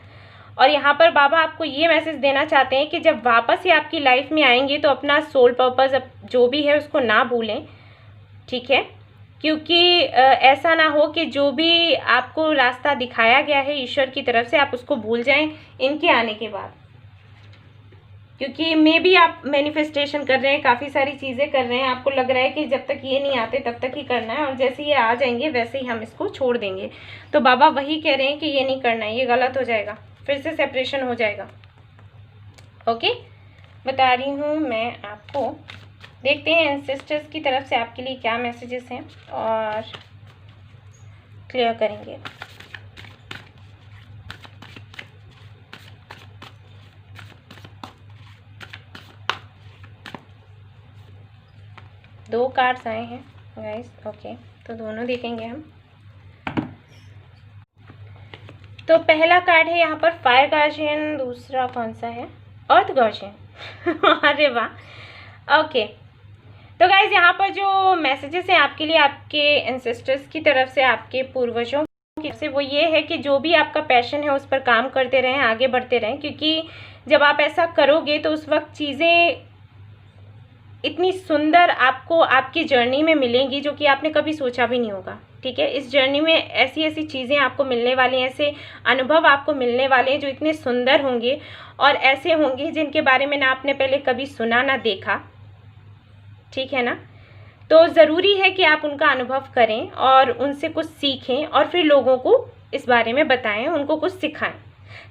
और यहाँ पर बाबा आपको ये मैसेज देना चाहते हैं कि जब वापस ये आपकी लाइफ में आएंगे तो अपना सोल पर्पस जो भी है उसको ना भूलें, ठीक है। क्योंकि ऐसा ना हो कि जो भी आपको रास्ता दिखाया गया है ईश्वर की तरफ से आप उसको भूल जाएं इनके आने के बाद। क्योंकि मे भी आप मैनिफेस्टेशन कर रहे हैं, काफ़ी सारी चीज़ें कर रहे हैं, आपको लग रहा है कि जब तक ये नहीं आते तब तक ही करना है, और जैसे ये आ जाएंगे वैसे ही हम इसको छोड़ देंगे। तो बाबा वही कह रहे हैं कि ये नहीं करना है, ये गलत हो जाएगा, फिर से सेपरेशन हो जाएगा। ओके, बता रही हूँ मैं आपको। देखते हैं एंसेस्टर्स की तरफ से आपके लिए क्या मैसेजेस हैं और क्लियर करेंगे। दो कार्ड्स आए हैं गाइस, ओके, तो दोनों देखेंगे हम। तो पहला कार्ड है यहाँ पर फायर गार्जियन, दूसरा कौन सा है, अर्थ गार्जियन। अरे वाह, ओके। तो गाइज यहाँ पर जो मैसेजेस हैं आपके लिए आपके एंसेस्टर्स की तरफ से, आपके पूर्वजों की तरफ से, वो ये है कि जो भी आपका पैशन है उस पर काम करते रहें, आगे बढ़ते रहें, क्योंकि जब आप ऐसा करोगे तो उस वक्त चीज़ें इतनी सुंदर आपको आपकी जर्नी में मिलेंगी जो कि आपने कभी सोचा भी नहीं होगा, ठीक है। इस जर्नी में ऐसी ऐसी चीज़ें आपको मिलने वाली हैं, ऐसे अनुभव आपको मिलने वाले हैं जो इतने सुंदर होंगे और ऐसे होंगे जिनके बारे में ना आपने पहले कभी सुना ना देखा, ठीक है ना। तो ज़रूरी है कि आप उनका अनुभव करें और उनसे कुछ सीखें और फिर लोगों को इस बारे में बताएं, उनको कुछ सिखाएं।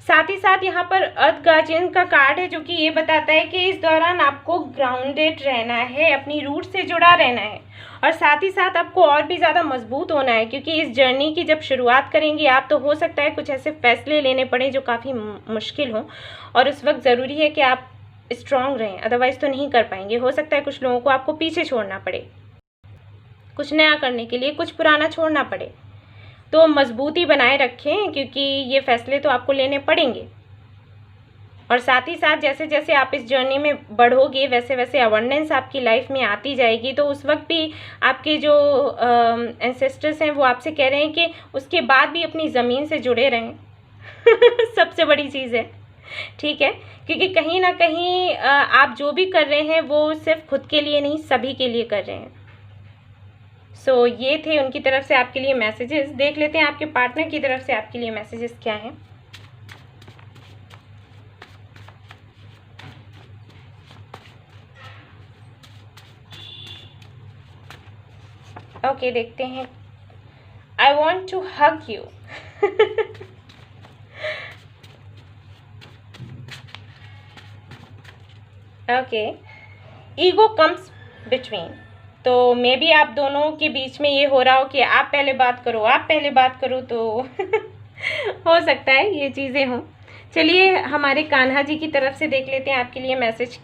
साथ ही साथ यहाँ पर अर्थ गार्जियन का कार्ड है जो कि ये बताता है कि इस दौरान आपको ग्राउंडेड रहना है, अपनी रूट से जुड़ा रहना है, और साथ ही साथ आपको और भी ज़्यादा मजबूत होना है, क्योंकि इस जर्नी की जब शुरुआत करेंगे आप तो हो सकता है कुछ ऐसे फैसले लेने पड़े जो काफ़ी मुश्किल हों, और उस वक्त ज़रूरी है कि आप स्ट्रांग रहें, अदरवाइज़ तो नहीं कर पाएंगे। हो सकता है कुछ लोगों को आपको पीछे छोड़ना पड़े, कुछ नया करने के लिए कुछ पुराना छोड़ना पड़े, तो मजबूती बनाए रखें क्योंकि ये फैसले तो आपको लेने पड़ेंगे। और साथ ही साथ जैसे जैसे आप इस जर्नी में बढ़ोगे वैसे वैसे अबंडेंस आपकी लाइफ में आती जाएगी, तो उस वक्त भी आपके जो एंसेस्टर्स हैं वो आपसे कह रहे हैं कि उसके बाद भी अपनी ज़मीन से जुड़े रहें। सबसे बड़ी चीज़ है, ठीक है, क्योंकि कहीं ना कहीं आप जो भी कर रहे हैं वो सिर्फ खुद के लिए नहीं सभी के लिए कर रहे हैं। सो ये थे उनकी तरफ से आपके लिए मैसेजेस। देख लेते हैं आपके पार्टनर की तरफ से आपके लिए मैसेजेस क्या हैं। ओके, देखते हैं। I want to hug you. Okay, ego comes between, तो मे बी आप दोनों के बीच में ये हो रहा हो कि आप पहले बात करो, आप पहले बात करो, तो हो सकता है ये चीज़ें हों। चलिए हमारे कान्हा जी की तरफ से देख लेते हैं आपके लिए message.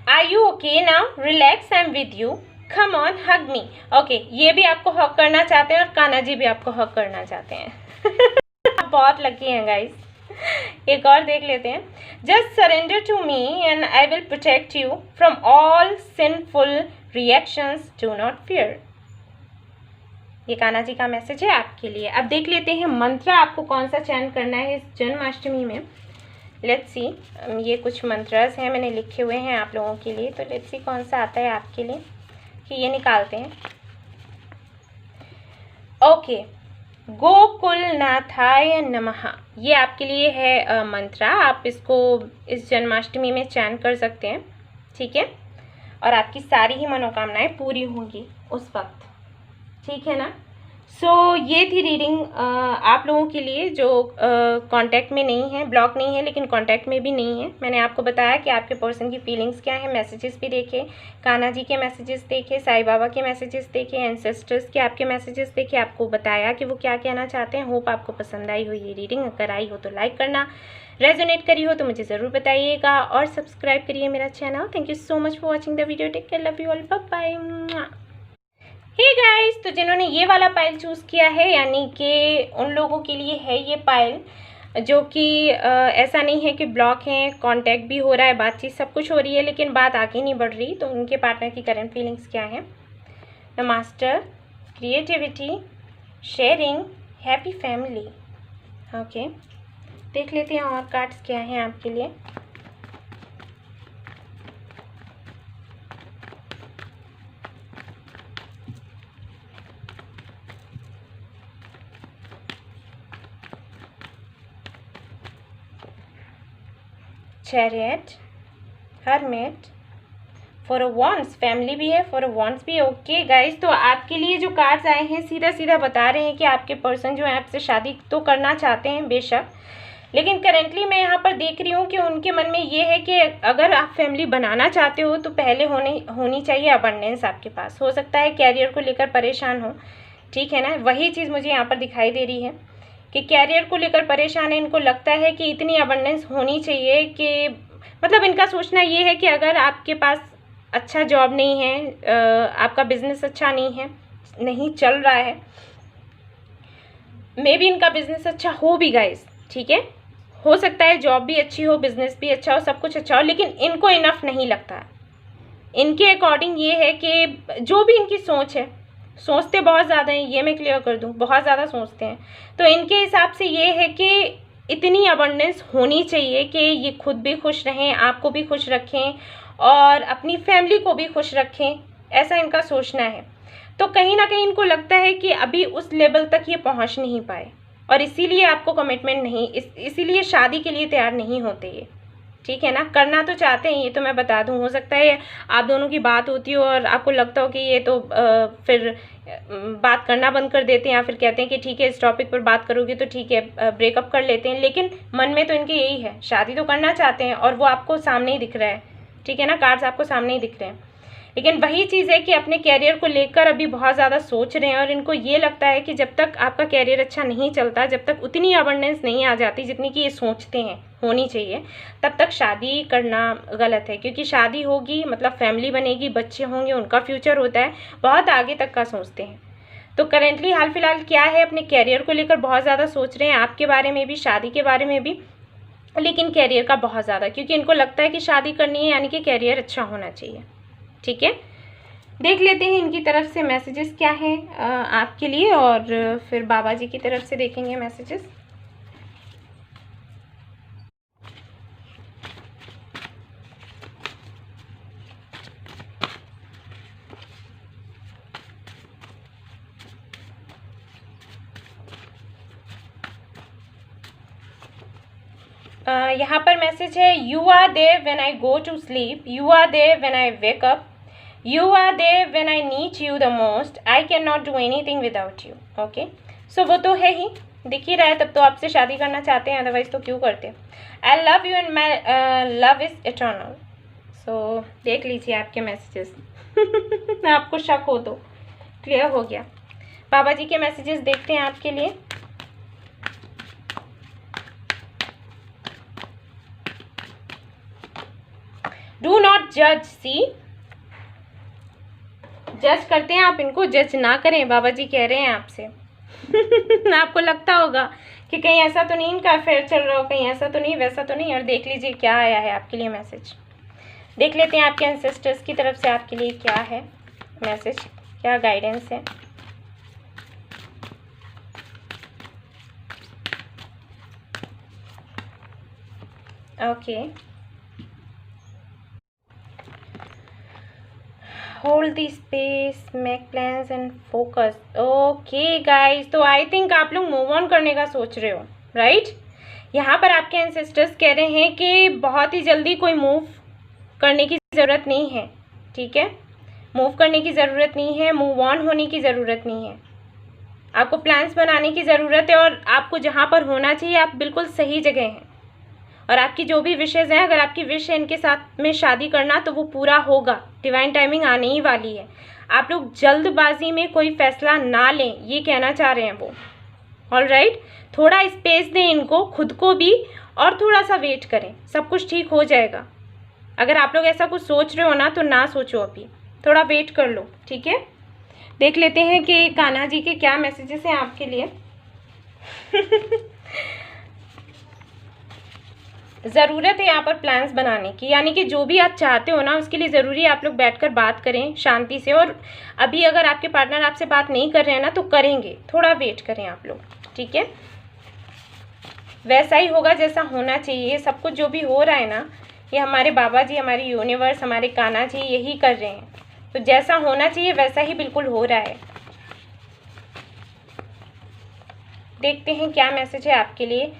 Are you okay now? Relax, I am with you, come on hug me. Okay, ये भी आपको हक करना चाहते हैं और कान्हा जी भी आपको हक करना चाहते हैं। आप बहुत लकी हैं गाइस। एक और देख लेते हैं। Just surrender to me and I will protect you from all sinful reactions, do not fear. ये कान्हा जी का मैसेज है आपके लिए। अब देख लेते हैं मंत्र आपको कौन सा चयन करना है इस जन्माष्टमी में। लेट्स सी, ये कुछ मंत्रस हैं मैंने लिखे हुए हैं आप लोगों के लिए, तो लेट्स सी कौन सा आता है आपके लिए, कि ये निकालते हैं। ओके, गोकुलनाथाय नमः, ये आपके लिए है मंत्र। आप इसको इस जन्माष्टमी में चैन कर सकते हैं, ठीक है, और आपकी सारी ही मनोकामनाएं पूरी होंगी उस वक्त, ठीक है ना। ये थी रीडिंग आप लोगों के लिए जो कांटेक्ट में नहीं है, ब्लॉक नहीं है, लेकिन कांटेक्ट में भी नहीं है। मैंने आपको बताया कि आपके पर्सन की फीलिंग्स क्या है, मैसेजेस भी देखे, कान्हा जी के मैसेजेस देखे, साईं बाबा के मैसेजेस देखे, एंसेस्टर्स के आपके मैसेजेस देखे, आपको बताया कि वो क्या कहना चाहते हैं। होप आपको पसंद आई हो ये रीडिंग। अगर आई हो तो लाइक करना, रेजोनेट करी हो तो मुझे ज़रूर बताइएगा, और सब्सक्राइब करिए मेरा channel. Thank you so much for watching the video. Take care, love you all, bye bye. Hey guys, तो जिन्होंने ये वाला पाइल चूज़ किया है, यानी कि उन लोगों के लिए है ये पाइल जो कि ऐसा नहीं है कि ब्लॉक हैं, कांटेक्ट भी हो रहा है, बातचीत सब कुछ हो रही है, लेकिन बात आगे नहीं बढ़ रही। तो उनके पार्टनर की करंट फीलिंग्स क्या है? The master, creativity, sharing, happy family. Okay, देख लेते हैं और कार्ड्स क्या हैं आपके लिए। Chariot, hermit, four of wands, family भी है, फॉर अ वॉन्स भी है। ओके गाइस, तो आपके लिए जो कार्ड्स आए हैं सीधा सीधा बता रहे हैं कि आपके पर्सन जो है आपसे शादी तो करना चाहते हैं बेशक, लेकिन करेंटली मैं यहाँ पर देख रही हूँ कि उनके मन में ये है कि अगर आप फैमिली बनाना चाहते हो तो पहले होनी चाहिए अबंडेंस आपके पास। हो सकता है कैरियर को लेकर परेशान हो, ठीक है ना, वही चीज़ मुझे यहाँ पर दिखाई दे रही है कि कैरियर को लेकर परेशान है। इनको लगता है कि इतनी अबंडेंस होनी चाहिए कि मतलब इनका सोचना ये है कि अगर आपके पास अच्छा जॉब नहीं है, आपका बिजनेस अच्छा नहीं चल रहा है, मे बी इनका बिजनेस अच्छा हो भी गाइस, ठीक है, हो सकता है जॉब भी अच्छी हो, बिजनेस भी अच्छा हो, सब कुछ अच्छा हो, लेकिन इनको इनफ नहीं लगता। इनके अकॉर्डिंग ये है कि जो भी इनकी सोच है, सोचते बहुत ज़्यादा हैं, ये मैं क्लियर कर दूं, बहुत ज़्यादा सोचते हैं। तो इनके हिसाब से ये है कि इतनी अबंडेंस होनी चाहिए कि ये खुद भी खुश रहें, आपको भी खुश रखें और अपनी फैमिली को भी खुश रखें, ऐसा इनका सोचना है। तो कहीं ना कहीं इनको लगता है कि अभी उस लेवल तक ये पहुंच नहीं पाए, और इसीलिए आपको कमिटमेंट नहीं, इसीलिए शादी के लिए तैयार नहीं होते ये, ठीक है ना। करना तो चाहते हैं, ये तो मैं बता दूं। हो सकता है आप दोनों की बात होती हो और आपको लगता हो कि ये तो फिर बात करना बंद कर देते हैं, या फिर कहते हैं कि ठीक है इस टॉपिक पर बात करोगे तो ठीक है, ब्रेकअप कर लेते हैं। लेकिन मन में तो इनके यही है, शादी तो करना चाहते हैं, और वो आपको सामने ही दिख रहा है, ठीक है ना, कार्ड्स आपको सामने ही दिख रहे हैं। लेकिन वही चीज़ है कि अपने कैरियर को लेकर अभी बहुत ज़्यादा सोच रहे हैं, और इनको ये लगता है कि जब तक आपका कैरियर अच्छा नहीं चलता, जब तक उतनी अबंडेंस नहीं आ जाती जितनी कि ये सोचते हैं होनी चाहिए, तब तक शादी करना गलत है। क्योंकि शादी होगी मतलब फैमिली बनेगी, बच्चे होंगे, उनका फ्यूचर होता है, बहुत आगे तक का सोचते हैं। तो करेंटली हाल फिलहाल क्या है, अपने कैरियर को लेकर बहुत ज़्यादा सोच रहे हैं, आपके बारे में भी, शादी के बारे में भी, लेकिन कैरियर का बहुत ज़्यादा, क्योंकि इनको लगता है कि शादी करनी है यानी कि कैरियर अच्छा होना चाहिए, ठीक है। देख लेते हैं इनकी तरफ से मैसेजेस क्या हैं आपके लिए, और फिर बाबा जी की तरफ से देखेंगे मैसेजेस। यहाँ पर मैसेज है, you are there when I go to sleep, you are there when I wake up, you are there when I need you the most, I can not do anything without you. Okay, so वो तो है ही, दिख ही रहा है, तब तो आपसे शादी करना चाहते हैं, अदरवाइज तो क्यों करते। I love you and my love is eternal. So देख लीजिए आपके मैसेजेस आपको शक हो तो क्लियर हो गया। बाबा जी के मैसेजेस देखते हैं आपके लिए। डू नॉट जज, सी जज करते हैं आप, इनको जज ना करें, बाबा जी कह रहे हैं आपसे आपको लगता होगा कि कहीं ऐसा तो नहीं इनका अफेयर चल रहा हो, कहीं ऐसा तो नहीं, वैसा तो नहीं। और देख लीजिए क्या आया है आपके लिए मैसेज। देख लेते हैं आपके एंसेस्टर्स की तरफ से आपके लिए क्या है मैसेज, क्या गाइडेंस है। Okay, hold the space, make plans and focus. Okay guys, तो आई थिंक आप लोग मूव ऑन करने का सोच रहे हो, राइट? यहाँ पर आपके एंसेस्टर्स कह रहे हैं कि बहुत ही जल्दी कोई मूव करने की ज़रूरत नहीं है, ठीक है? मूव करने की ज़रूरत नहीं है, मूव ऑन होने की ज़रूरत नहीं है। आपको प्लान्स बनाने की ज़रूरत है और आपको जहाँ पर होना चाहिए आप बिल्कुल सही जगह हैं। और आपकी जो भी विशेज़ हैं, अगर आपकी विश है इनके साथ में शादी करना तो वो पूरा होगा, डिवाइन टाइमिंग आने ही वाली है। आप लोग जल्दबाजी में कोई फैसला ना लें, ये कहना चाह रहे हैं वो। ऑल राइट, थोड़ा स्पेस दें इनको, खुद को भी, और थोड़ा सा वेट करें, सब कुछ ठीक हो जाएगा। अगर आप लोग ऐसा कुछ सोच रहे हो ना तो ना सोचो, अभी थोड़ा वेट कर लो, ठीक है? देख लेते हैं कि कान्हा जी के क्या मैसेजेस हैं आपके लिए। ज़रूरत है यहाँ पर प्लान्स बनाने की, यानी कि जो भी आप चाहते हो ना उसके लिए ज़रूरी है आप लोग बैठकर बात करें शांति से। और अभी अगर आपके पार्टनर आपसे बात नहीं कर रहे हैं ना तो करेंगे, थोड़ा वेट करें आप लोग, ठीक है? वैसा ही होगा जैसा होना चाहिए। सब कुछ जो भी हो रहा है ना, ये हमारे बाबा जी, हमारे यूनिवर्स, हमारे कान्हा जी यही कर रहे हैं। तो जैसा होना चाहिए वैसा ही बिल्कुल हो रहा है। देखते हैं क्या मैसेज है आपके लिए।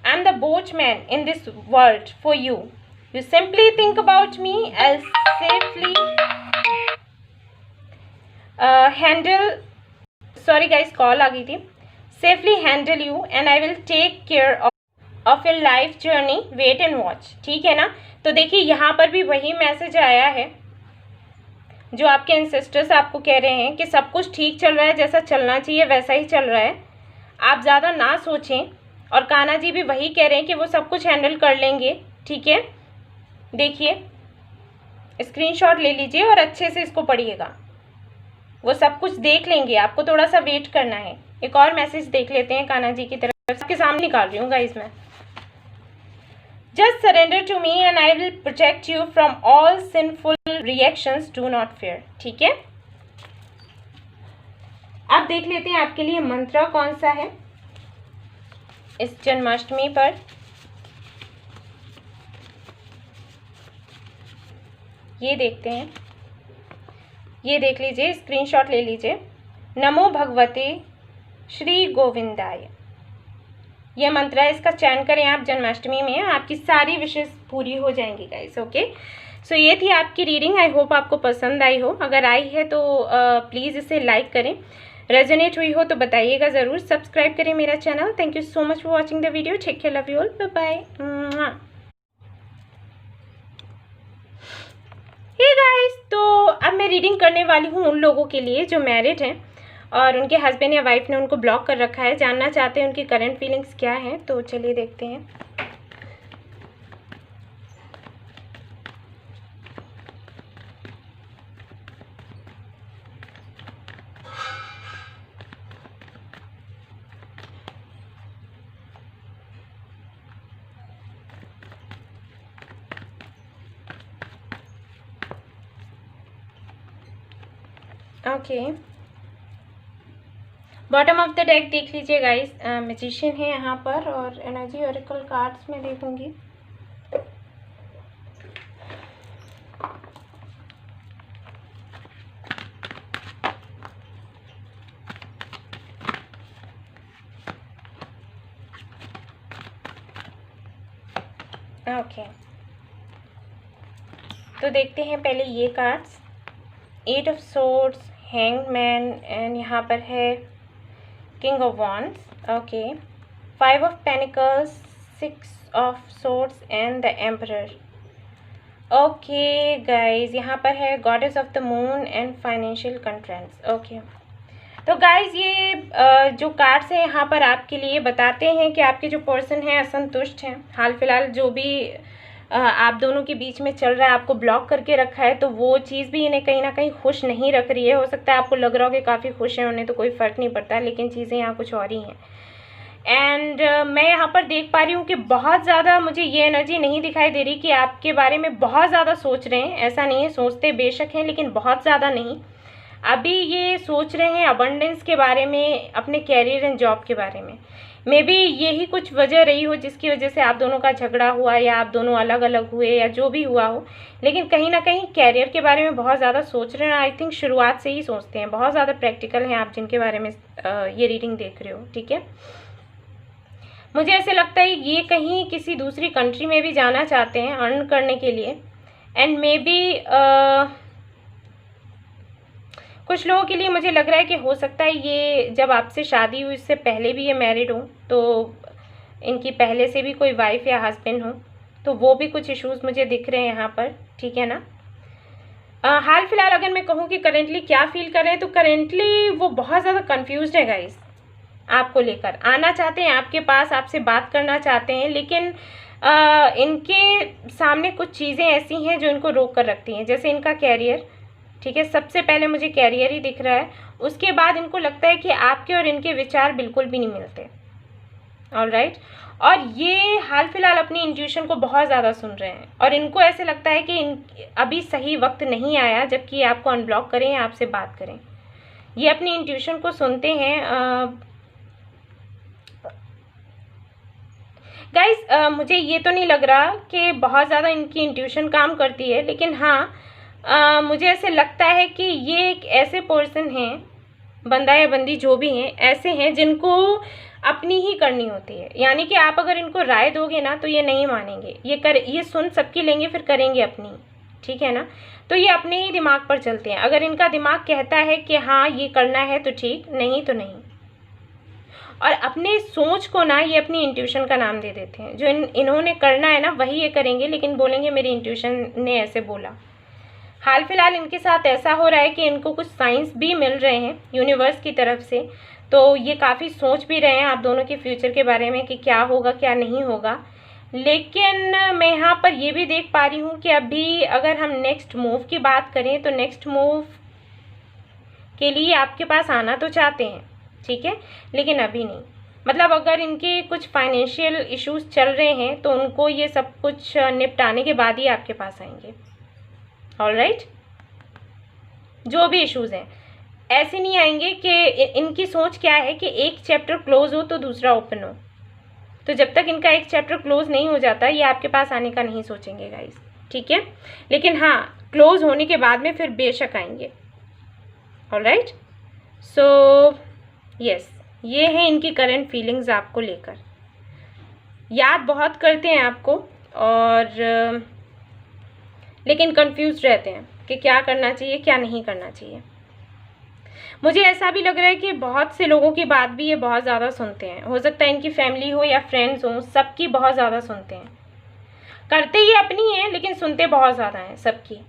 I am the boatman in this world for you. You simply think about me. I'll safely handle. Sorry guys, call आ गई थी. Safely handle you and I will take care of your life journey. Wait and watch. ठीक है ना? तो देखिए यहाँ पर भी वही मैसेज आया है जो आपके एंसेस्टर्स आपको कह रहे हैं कि सब कुछ ठीक चल रहा है, जैसा चलना चाहिए वैसा ही चल रहा है। आप ज़्यादा ना सोचें। और कान्हा जी भी वही कह रहे हैं कि वो सब कुछ हैंडल कर लेंगे, ठीक है? देखिए, स्क्रीनशॉट ले लीजिए और अच्छे से इसको पढ़िएगा। वो सब कुछ देख लेंगे, आपको थोड़ा सा वेट करना है। एक और मैसेज देख लेते हैं कान्हा जी की तरफ से, आपके सामने निकाल रही हूँ गाइस मैं। Just surrender to me and I will protect you from all sinful reactions, do not fear, ठीक है? अब देख लेते हैं आपके लिए मंत्र कौन सा है इस जन्माष्टमी पर। ये देखते हैं, ये देख लीजिए, स्क्रीनशॉट ले लीजिए। नमो भगवते श्री गोविंदाय, यह मंत्र है, इसका चयन करें आप जन्माष्टमी में, आपकी सारी विशेष पूरी हो जाएंगी गाइस। ओके, सो ये थी आपकी रीडिंग। आई होप आपको पसंद आई हो। अगर आई है तो प्लीज़ इसे लाइक करें। रेजोनेट हुई हो तो बताइएगा ज़रूर। सब्सक्राइब करें मेरा channel. Thank you so much for watching the video. Take care, love you all, bye bye. Hey guys, तो अब मैं रीडिंग करने वाली हूँ उन लोगों के लिए जो मैरिड हैं और उनके हस्बैंड या वाइफ ने उनको ब्लॉक कर रखा है। जानना चाहते हैं उनकी करंट फीलिंग्स क्या हैं, तो चलिए देखते हैं। Okay, bottom of the deck देख लीजिए गाइस। मैजिशियन है यहाँ पर और एनर्जी ऑरेकल कार्ड्स में देखूंगी। ओके, तो देखते हैं पहले ये cards. 8 of swords, hangman, and यहाँ पर है king of wands. Okay, 5 of pentacles, 6 of swords and the emperor. Okay guys, यहाँ पर है goddess of the moon and financial constraints. Okay, तो गाइज ये जो कार्ड्स हैं यहाँ पर आपके लिए बताते हैं कि आपके जो पर्सन हैं असंतुष्ट हैं। हाल फिलहाल जो भी आप दोनों के बीच में चल रहा है, आपको ब्लॉक करके रखा है, तो वो चीज़ भी इन्हें कहीं ना कहीं खुश नहीं रख रही है। हो सकता है आपको लग रहा हो कि काफ़ी खुश हैं, उन्हें तो कोई फ़र्क नहीं पड़ता, लेकिन चीज़ें यहाँ कुछ और ही हैं। एंड मैं यहाँ पर देख पा रही हूँ कि बहुत ज़्यादा मुझे ये एनर्जी नहीं दिखाई दे रही कि आपके बारे में बहुत ज़्यादा सोच रहे हैं। ऐसा नहीं है, सोचते बेशक हैं लेकिन बहुत ज़्यादा नहीं। अभी ये सोच रहे हैं अबंडेंस के बारे में, अपने कैरियर एंड जॉब के बारे में। मे बी यही कुछ वजह रही हो जिसकी वजह से आप दोनों का झगड़ा हुआ या आप दोनों अलग अलग हुए या जो भी हुआ हो, लेकिन कहीं ना कहीं कैरियर के बारे में बहुत ज़्यादा सोच रहे हैं। आई थिंक शुरुआत से ही सोचते हैं, बहुत ज़्यादा प्रैक्टिकल हैं आप जिनके बारे में ये रीडिंग देख रहे हो। ठीक है, मुझे ऐसे लगता है ये कहीं किसी दूसरी कंट्री में भी जाना चाहते हैं अर्न करने के लिए, एंड मे बी कुछ लोगों के लिए मुझे लग रहा है कि हो सकता है ये जब आपसे शादी हुई इससे पहले भी ये मैरिड हो, तो इनकी पहले से भी कोई वाइफ या हस्बैंड हो, तो वो भी कुछ इश्यूज मुझे दिख रहे हैं यहाँ पर। ठीक है ना, हाल फिलहाल अगर मैं कहूँ कि करेंटली क्या फील कर रहे हैं, तो करेंटली वो बहुत ज़्यादा कन्फ्यूज्ड है गाइस, आपको लेकर आना चाहते हैं आपके पास, आपसे बात करना चाहते हैं, लेकिन इनके सामने कुछ चीज़ें ऐसी हैं जो इनको रोक कर रखती हैं, जैसे इनका कैरियर। ठीक है, सबसे पहले मुझे कैरियर ही दिख रहा है, उसके बाद इनको लगता है कि आपके और इनके विचार बिल्कुल भी नहीं मिलते। ऑलराइट, और ये हाल फिलहाल अपनी इंट्यूशन को बहुत ज़्यादा सुन रहे हैं, और इनको ऐसे लगता है कि अभी सही वक्त नहीं आया जबकि आपको अनब्लॉक करें या आपसे बात करें। ये अपनी इंट्यूशन को सुनते हैं। गाइस, मुझे ये तो नहीं लग रहा कि बहुत ज़्यादा इनकी इंट्यूशन काम करती है, लेकिन हाँ मुझे ऐसे लगता है कि ये एक ऐसे पर्सन हैं, बंदा या बंदी जो भी हैं, ऐसे हैं जिनको अपनी ही करनी होती है। यानी कि आप अगर इनको राय दोगे ना तो ये नहीं मानेंगे, ये सुन सबकी लेंगे फिर करेंगे अपनी। ठीक है ना, तो ये अपने ही दिमाग पर चलते हैं। अगर इनका दिमाग कहता है कि हाँ ये करना है तो ठीक, नहीं तो नहीं। और अपने सोच को ना ये अपनी इंट्यूशन का नाम दे देते हैं। जो इन्होंने करना है ना वही ये करेंगे, लेकिन बोलेंगे मेरी इंट्यूशन ने ऐसे बोला। हाल फिलहाल इनके साथ ऐसा हो रहा है कि इनको कुछ साइंस भी मिल रहे हैं यूनिवर्स की तरफ से, तो ये काफ़ी सोच भी रहे हैं आप दोनों के फ्यूचर के बारे में कि क्या होगा क्या नहीं होगा। लेकिन मैं यहाँ पर ये भी देख पा रही हूँ कि अभी अगर हम नेक्स्ट मूव की बात करें तो नेक्स्ट मूव के लिए आपके पास आना तो चाहते हैं, ठीक है, लेकिन अभी नहीं। मतलब अगर इनके कुछ फाइनेंशियल इश्यूज चल रहे हैं तो उनको ये सब कुछ निपटाने के बाद ही आपके पास आएंगे। ऑलराइट, जो भी इश्यूज हैं ऐसे नहीं आएंगे कि इनकी सोच क्या है कि एक चैप्टर क्लोज हो तो दूसरा ओपन हो। तो जब तक इनका एक चैप्टर क्लोज नहीं हो जाता ये आपके पास आने का नहीं सोचेंगे गाइस। ठीक है, लेकिन हाँ क्लोज होने के बाद में फिर बेशक आएंगे। ऑलराइट, सो यस, ये है इनकी करंट फीलिंग्स आपको लेकर। याद बहुत करते हैं आपको, और लेकिन कंफ्यूज रहते हैं कि क्या करना चाहिए क्या नहीं करना चाहिए। मुझे ऐसा भी लग रहा है कि बहुत से लोगों की बात भी ये बहुत ज़्यादा सुनते हैं। हो सकता है इनकी फैमिली हो या फ्रेंड्स हो, सबकी बहुत ज़्यादा सुनते हैं। करते ये अपनी हैं लेकिन सुनते बहुत ज़्यादा हैं सबकी।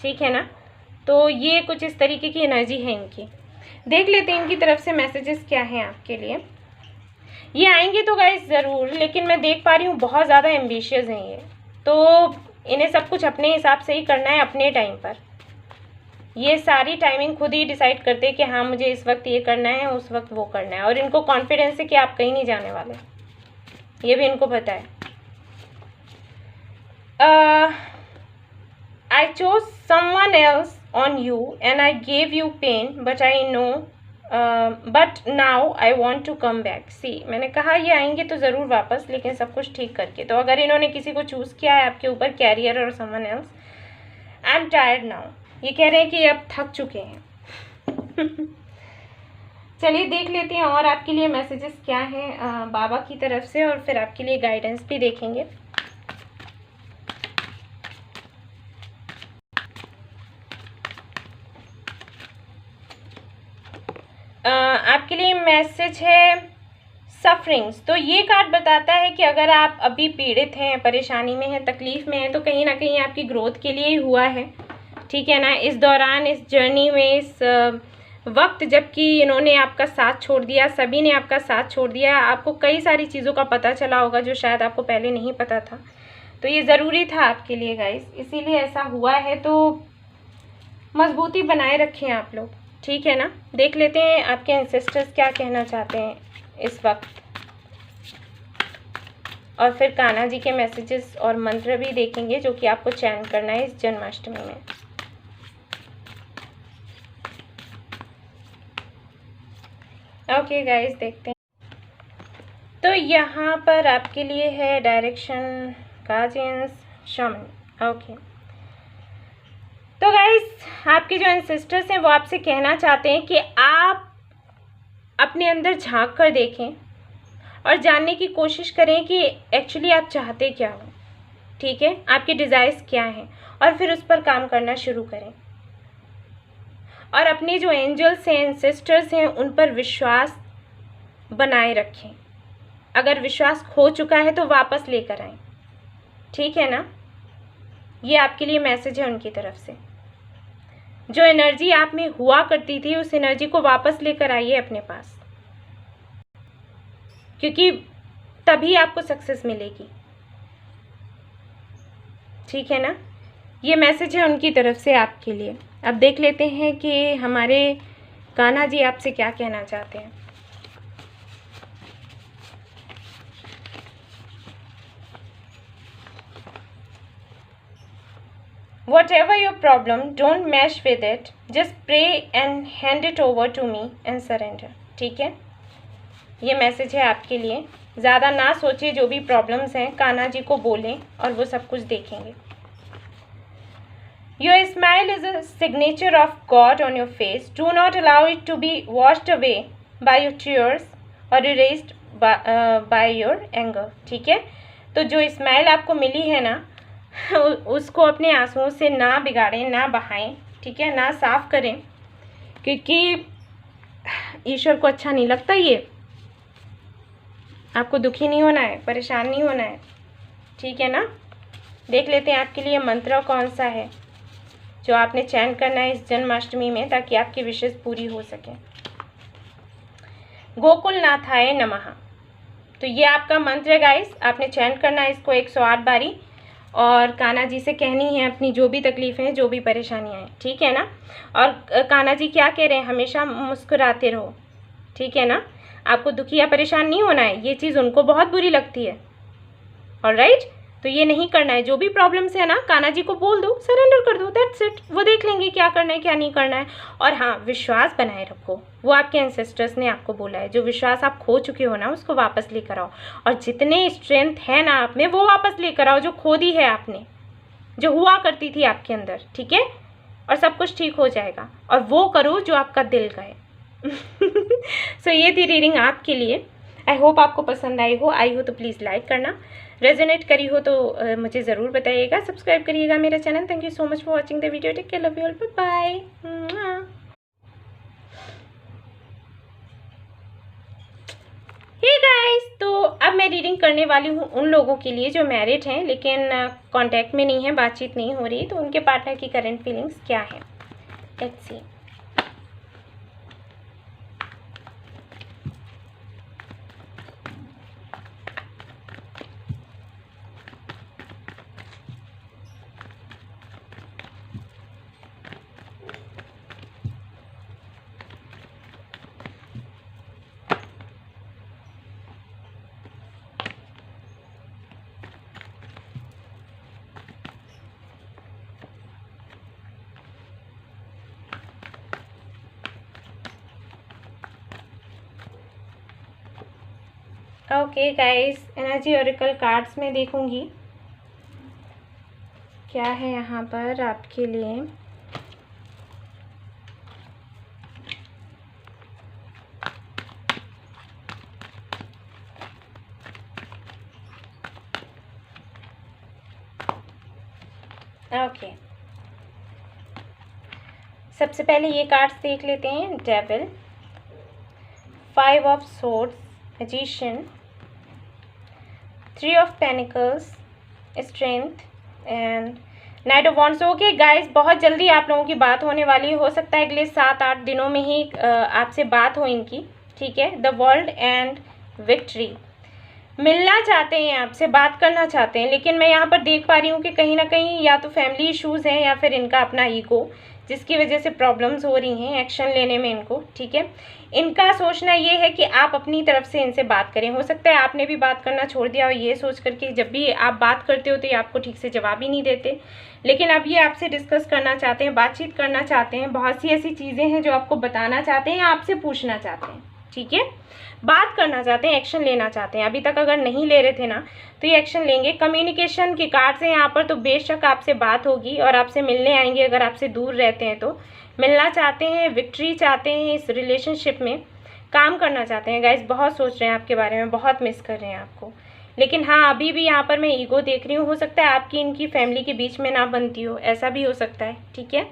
ठीक है ना, तो ये कुछ इस तरीके की एनर्जी है इनकी। देख लेते हैं इनकी तरफ से मैसेजेस क्या हैं आपके लिए। ये आएंगे तो गाइस ज़रूर, लेकिन मैं देख पा रही हूँ बहुत ज़्यादा एम्बिशियस हैं ये, तो इन्हें सब कुछ अपने हिसाब से ही करना है अपने टाइम पर। ये सारी टाइमिंग खुद ही डिसाइड करते हैं कि हाँ मुझे इस वक्त ये करना है उस वक्त वो करना है, और इनको कॉन्फिडेंस है कि आप कहीं नहीं जाने वाले, ये भी इनको पता है। I chose someone else on you and I gave you pain, but I know but now I want to come back. See, मैंने कहा ये आएंगे तो ज़रूर वापस, लेकिन सब कुछ ठीक करके। तो अगर इन्होंने किसी को चूज़ किया है आपके ऊपर, कैरियर और someone else, I am tired now. ये कह रहे हैं कि अब थक चुके हैं। चलिए देख लेते हैं और आपके लिए मैसेजेस क्या हैं बाबा की तरफ से, और फिर आपके लिए गाइडेंस भी देखेंगे। आपके लिए मैसेज है सफरिंग्स। तो ये कार्ड बताता है कि अगर आप अभी पीड़ित हैं, परेशानी में हैं, तकलीफ़ में हैं, तो कहीं ना कहीं आपकी ग्रोथ के लिए ही हुआ है। ठीक है ना, इस दौरान, इस जर्नी में, इस वक्त जबकि इन्होंने आपका साथ छोड़ दिया, सभी ने आपका साथ छोड़ दिया, आपको कई सारी चीज़ों का पता चला होगा जो शायद आपको पहले नहीं पता था। तो ये ज़रूरी था आपके लिए गाइस, इसीलिए ऐसा हुआ है। तो मजबूती बनाए रखें आप लोग, ठीक है ना। देख लेते हैं आपके एंसेस्टर्स क्या कहना चाहते हैं इस वक्त, और फिर कान्हा जी के मैसेजेस और मंत्र भी देखेंगे जो कि आपको चैन करना है इस जन्माष्टमी में। ओके गाइस, देखते हैं। तो यहाँ पर आपके लिए है डायरेक्शन, गार्जियंस, शामन। ओके, तो गाइस आपके जो एंसेस्टर्स हैं वो आपसे कहना चाहते हैं कि आप अपने अंदर झांक कर देखें और जानने की कोशिश करें कि एक्चुअली आप चाहते क्या हो, ठीक है, आपके डिज़ायर्स क्या हैं, और फिर उस पर काम करना शुरू करें। और अपने जो एंजल्स हैं, एंसेस्टर्स हैं, उन पर विश्वास बनाए रखें। अगर विश्वास खो चुका है तो वापस लेकर आएं, ठीक है ना। ये आपके लिए मैसेज है उनकी तरफ से। जो एनर्जी आप में हुआ करती थी उस एनर्जी को वापस लेकर आइए अपने पास, क्योंकि तभी आपको सक्सेस मिलेगी, ठीक है ना। ये मैसेज है उनकी तरफ से आपके लिए। अब देख लेते हैं कि हमारे कान्हा जी आपसे क्या कहना चाहते हैं। Whatever your problem, don't mesh with it. Just pray and hand it over to me and surrender. ठीक है, ये मैसेज है आपके लिए। ज़्यादा ना सोचिए, जो भी प्रॉब्लम्स हैं कान्हा जी को बोलें और वो सब कुछ देखेंगे। Your smile is a signature of God on your face. Do not allow it to be washed away by your tears or erased by your anger. ठीक है, तो जो स्माइल आपको मिली है ना उसको अपने आंसुओं से ना बिगाड़ें, ना बहाएं, ठीक है, ना साफ करें, क्योंकि ईश्वर को अच्छा नहीं लगता ये। आपको दुखी नहीं होना है, परेशान नहीं होना है, ठीक है ना। देख लेते हैं आपके लिए मंत्र कौन सा है जो आपने चैंट करना है इस जन्माष्टमी में, ताकि आपकी विशेष पूरी हो सके। गोकुलनाथाय नमः। तो ये आपका मंत्र है गाइस, आपने चैंट करना है इसको 108 बारी और कान्हा जी से कहनी है अपनी जो भी तकलीफ़ें हैं, जो भी परेशानियां हैं, ठीक है ना। और कान्हा जी क्या कह रहे हैं, हमेशा मुस्कुराते रहो, ठीक है ना। आपको दुखी या परेशान नहीं होना है, ये चीज़ उनको बहुत बुरी लगती है, ऑलराइट। तो ये नहीं करना है। जो भी प्रॉब्लम्स है ना कान्हा जी को बोल दो, सरेंडर कर दो, दैट्स इट। वो देख लेंगे क्या करना है क्या नहीं करना है। और हाँ, विश्वास बनाए रखो, वो आपके एंसेस्टर्स ने आपको बोला है। जो विश्वास आप खो चुके हो ना उसको वापस लेकर आओ, और जितने स्ट्रेंथ है ना आप में वो वापस लेकर आओ जो खो दी है आपने, जो हुआ करती थी आपके अंदर, ठीक है। और सब कुछ ठीक हो जाएगा। और वो करो जो आपका दिल कहे। सो ये थी रीडिंग आपके लिए। आई होप आपको पसंद आई हो तो प्लीज़ लाइक करना, रेजोनेट करी हो तो मुझे ज़रूर बताइएगा, सब्सक्राइब करिएगा मेरा channel. Thank you so much for watching the video. Take care, love you all, bye. Hey guys, तो अब मैं रीडिंग करने वाली हूँ उन लोगों के लिए जो मैरिड हैं लेकिन कांटेक्ट में नहीं है, बातचीत नहीं हो रही, तो उनके पार्टनर की करंट फीलिंग्स क्या है। Let's see. Okay guys, energy oracle cards में देखूंगी क्या है यहाँ पर आपके लिए। ओके, सबसे पहले ये कार्ड्स देख लेते हैं। Devil, 5 of swords, magician, 3 of pentacles, strength and night of wands. Okay guys, बहुत जल्दी आप लोगों की बात होने वाली हो सकता है अगले 7-8 दिनों में ही आपसे बात हो इनकी, ठीक है। द वर्ल्ड एंड विक्ट्री, मिलना चाहते हैं आपसे, बात करना चाहते हैं, लेकिन मैं यहाँ पर देख पा रही हूँ कि कहीं ना कहीं या तो फैमिली इश्यूज़ हैं या फिर इनका अपना ईगो, जिसकी वजह से प्रॉब्लम्स हो रही हैं एक्शन लेने में इनको, ठीक है। इनका सोचना ये है कि आप अपनी तरफ से इनसे बात करें। हो सकता है आपने भी बात करना छोड़ दिया हो, ये सोच करके जब भी आप बात करते हो तो ये आपको ठीक से जवाब ही नहीं देते, लेकिन अब ये आपसे डिस्कस करना चाहते हैं, बातचीत करना चाहते हैं। बहुत सी ऐसी चीज़ें हैं जो आपको बताना चाहते हैं, आपसे पूछना चाहते हैं, ठीक है, बात करना चाहते हैं, एक्शन लेना चाहते हैं। अभी तक अगर नहीं ले रहे थे ना तो ये एक्शन लेंगे। कम्युनिकेशन की कार्ड से यहाँ पर तो बेशक आपसे बात होगी और आपसे मिलने आएंगे। अगर आपसे दूर रहते हैं तो मिलना चाहते हैं, विक्ट्री चाहते हैं, इस रिलेशनशिप में काम करना चाहते हैं। गाइस बहुत सोच रहे हैं आपके बारे में, बहुत मिस कर रहे हैं आपको। लेकिन हाँ, अभी भी यहाँ पर मैं ईगो देख रही हूँ। हो सकता है आपकी इनकी फैमिली के बीच में ना बनती हो, ऐसा भी हो सकता है, ठीक है।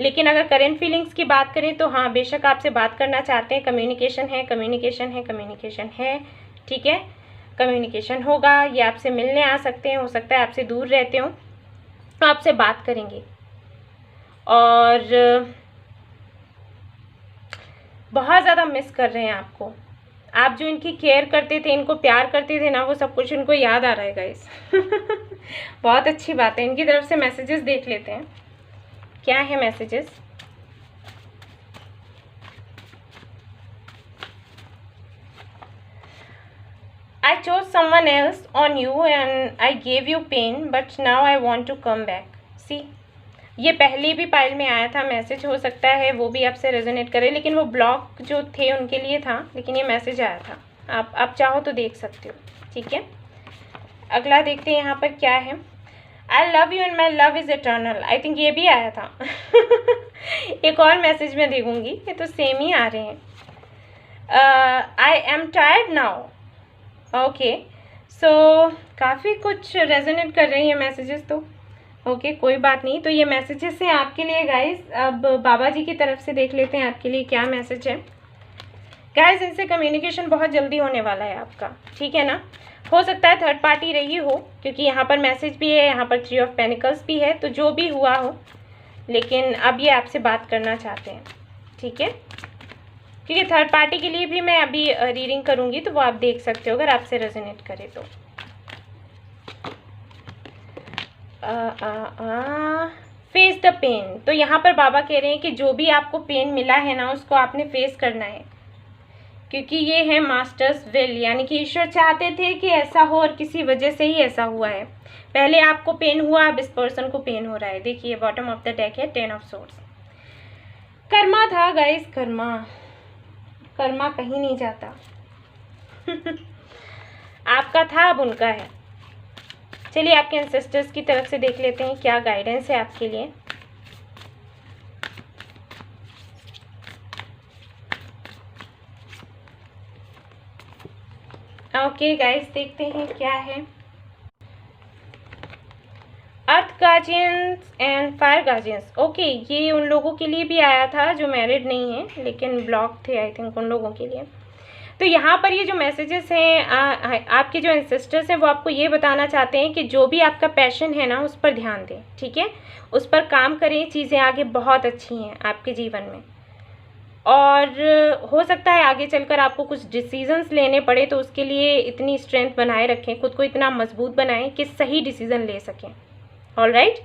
लेकिन अगर करेंट फीलिंग्स की बात करें तो हाँ, बेशक आपसे बात करना चाहते हैं। कम्युनिकेशन है, कम्युनिकेशन है, कम्युनिकेशन है, ठीक है। कम्युनिकेशन होगा, ये आपसे मिलने आ सकते हैं। हो सकता है आपसे दूर रहते हो तो आपसे बात करेंगे और बहुत ज़्यादा मिस कर रहे हैं आपको। आप जो इनकी केयर करते थे, इनको प्यार करते थे ना, वो सब कुछ इनको याद आ रहा है गाइस। बहुत अच्छी बात है। इनकी तरफ से मैसेजेस देख लेते हैं, क्या है messages. I chose someone else on you and I gave you pain, but now I want to come back. See, ये पहले भी पाइल में आया था मैसेज। हो सकता है वो भी आपसे रेजोनेट करे, लेकिन वो ब्लॉक जो थे उनके लिए था, लेकिन ये मैसेज आया था। आप चाहो तो देख सकते हो, ठीक है। अगला देखते हैं यहाँ पर क्या है। I love you and my love is eternal. I think ये भी आया था। एक और मैसेज मैं देखूंगी, ये तो सेम ही आ रहे हैं। I am tired now. Okay, so काफ़ी कुछ रेजोनेट कर रही हैं मैसेजेस तो। ओके, कोई बात नहीं। तो ये मैसेजेस हैं आपके लिए गाइस। अब बाबा जी की तरफ से देख लेते हैं आपके लिए क्या मैसेज है। गाइस, इनसे कम्युनिकेशन बहुत जल्दी होने वाला है आपका, ठीक है ना। हो सकता है थर्ड पार्टी रही हो, क्योंकि यहाँ पर मैसेज भी है, यहाँ पर 3 ऑफ पेनिकल्स भी है। तो जो भी हुआ हो, लेकिन अब ये आपसे बात करना चाहते हैं, ठीक है। क्योंकि थर्ड पार्टी के लिए भी मैं अभी रीडिंग करूँगी, तो वो आप देख सकते हो अगर आपसे रेजोनेट करे तो। Face the pain. तो यहाँ पर बाबा कह रहे हैं कि जो भी आपको पेन मिला है ना, उसको आपने फेस करना है, क्योंकि ये है मास्टर्स विल, यानी कि ईश्वर चाहते थे कि ऐसा हो और किसी वजह से ही ऐसा हुआ है। पहले आपको पेन हुआ, अब इस पर्सन को पेन हो रहा है। देखिए बॉटम ऑफ द डेक है 10 ऑफ सोर्ड्स। कर्मा था गाइस, कर्मा। कर्मा कहीं नहीं जाता। आपका था, अब उनका है। चलिए आपके एंसेस्टर्स की तरफ से देख लेते हैं क्या गाइडेंस है आपके लिए। ओके गाइस, देखते हैं क्या है। Earth guardians and fire guardians. Okay, ये उन लोगों के लिए भी आया था जो मैरिड नहीं है, लेकिन ब्लॉक थे आई थिंक उन लोगों के लिए। तो यहाँ पर ये जो मैसेजेस हैं, आपके जो एंसेस्टर्स हैं वो आपको ये बताना चाहते हैं कि जो भी आपका पैशन है ना, उस पर ध्यान दें, ठीक है। उस पर काम करें, चीज़ें आगे बहुत अच्छी हैं आपके जीवन में। और हो सकता है आगे चलकर आपको कुछ डिसीजंस लेने पड़े, तो उसके लिए इतनी स्ट्रेंथ बनाए रखें, खुद को इतना मजबूत बनाएं कि सही डिसीज़न ले सकें। ऑल राइट,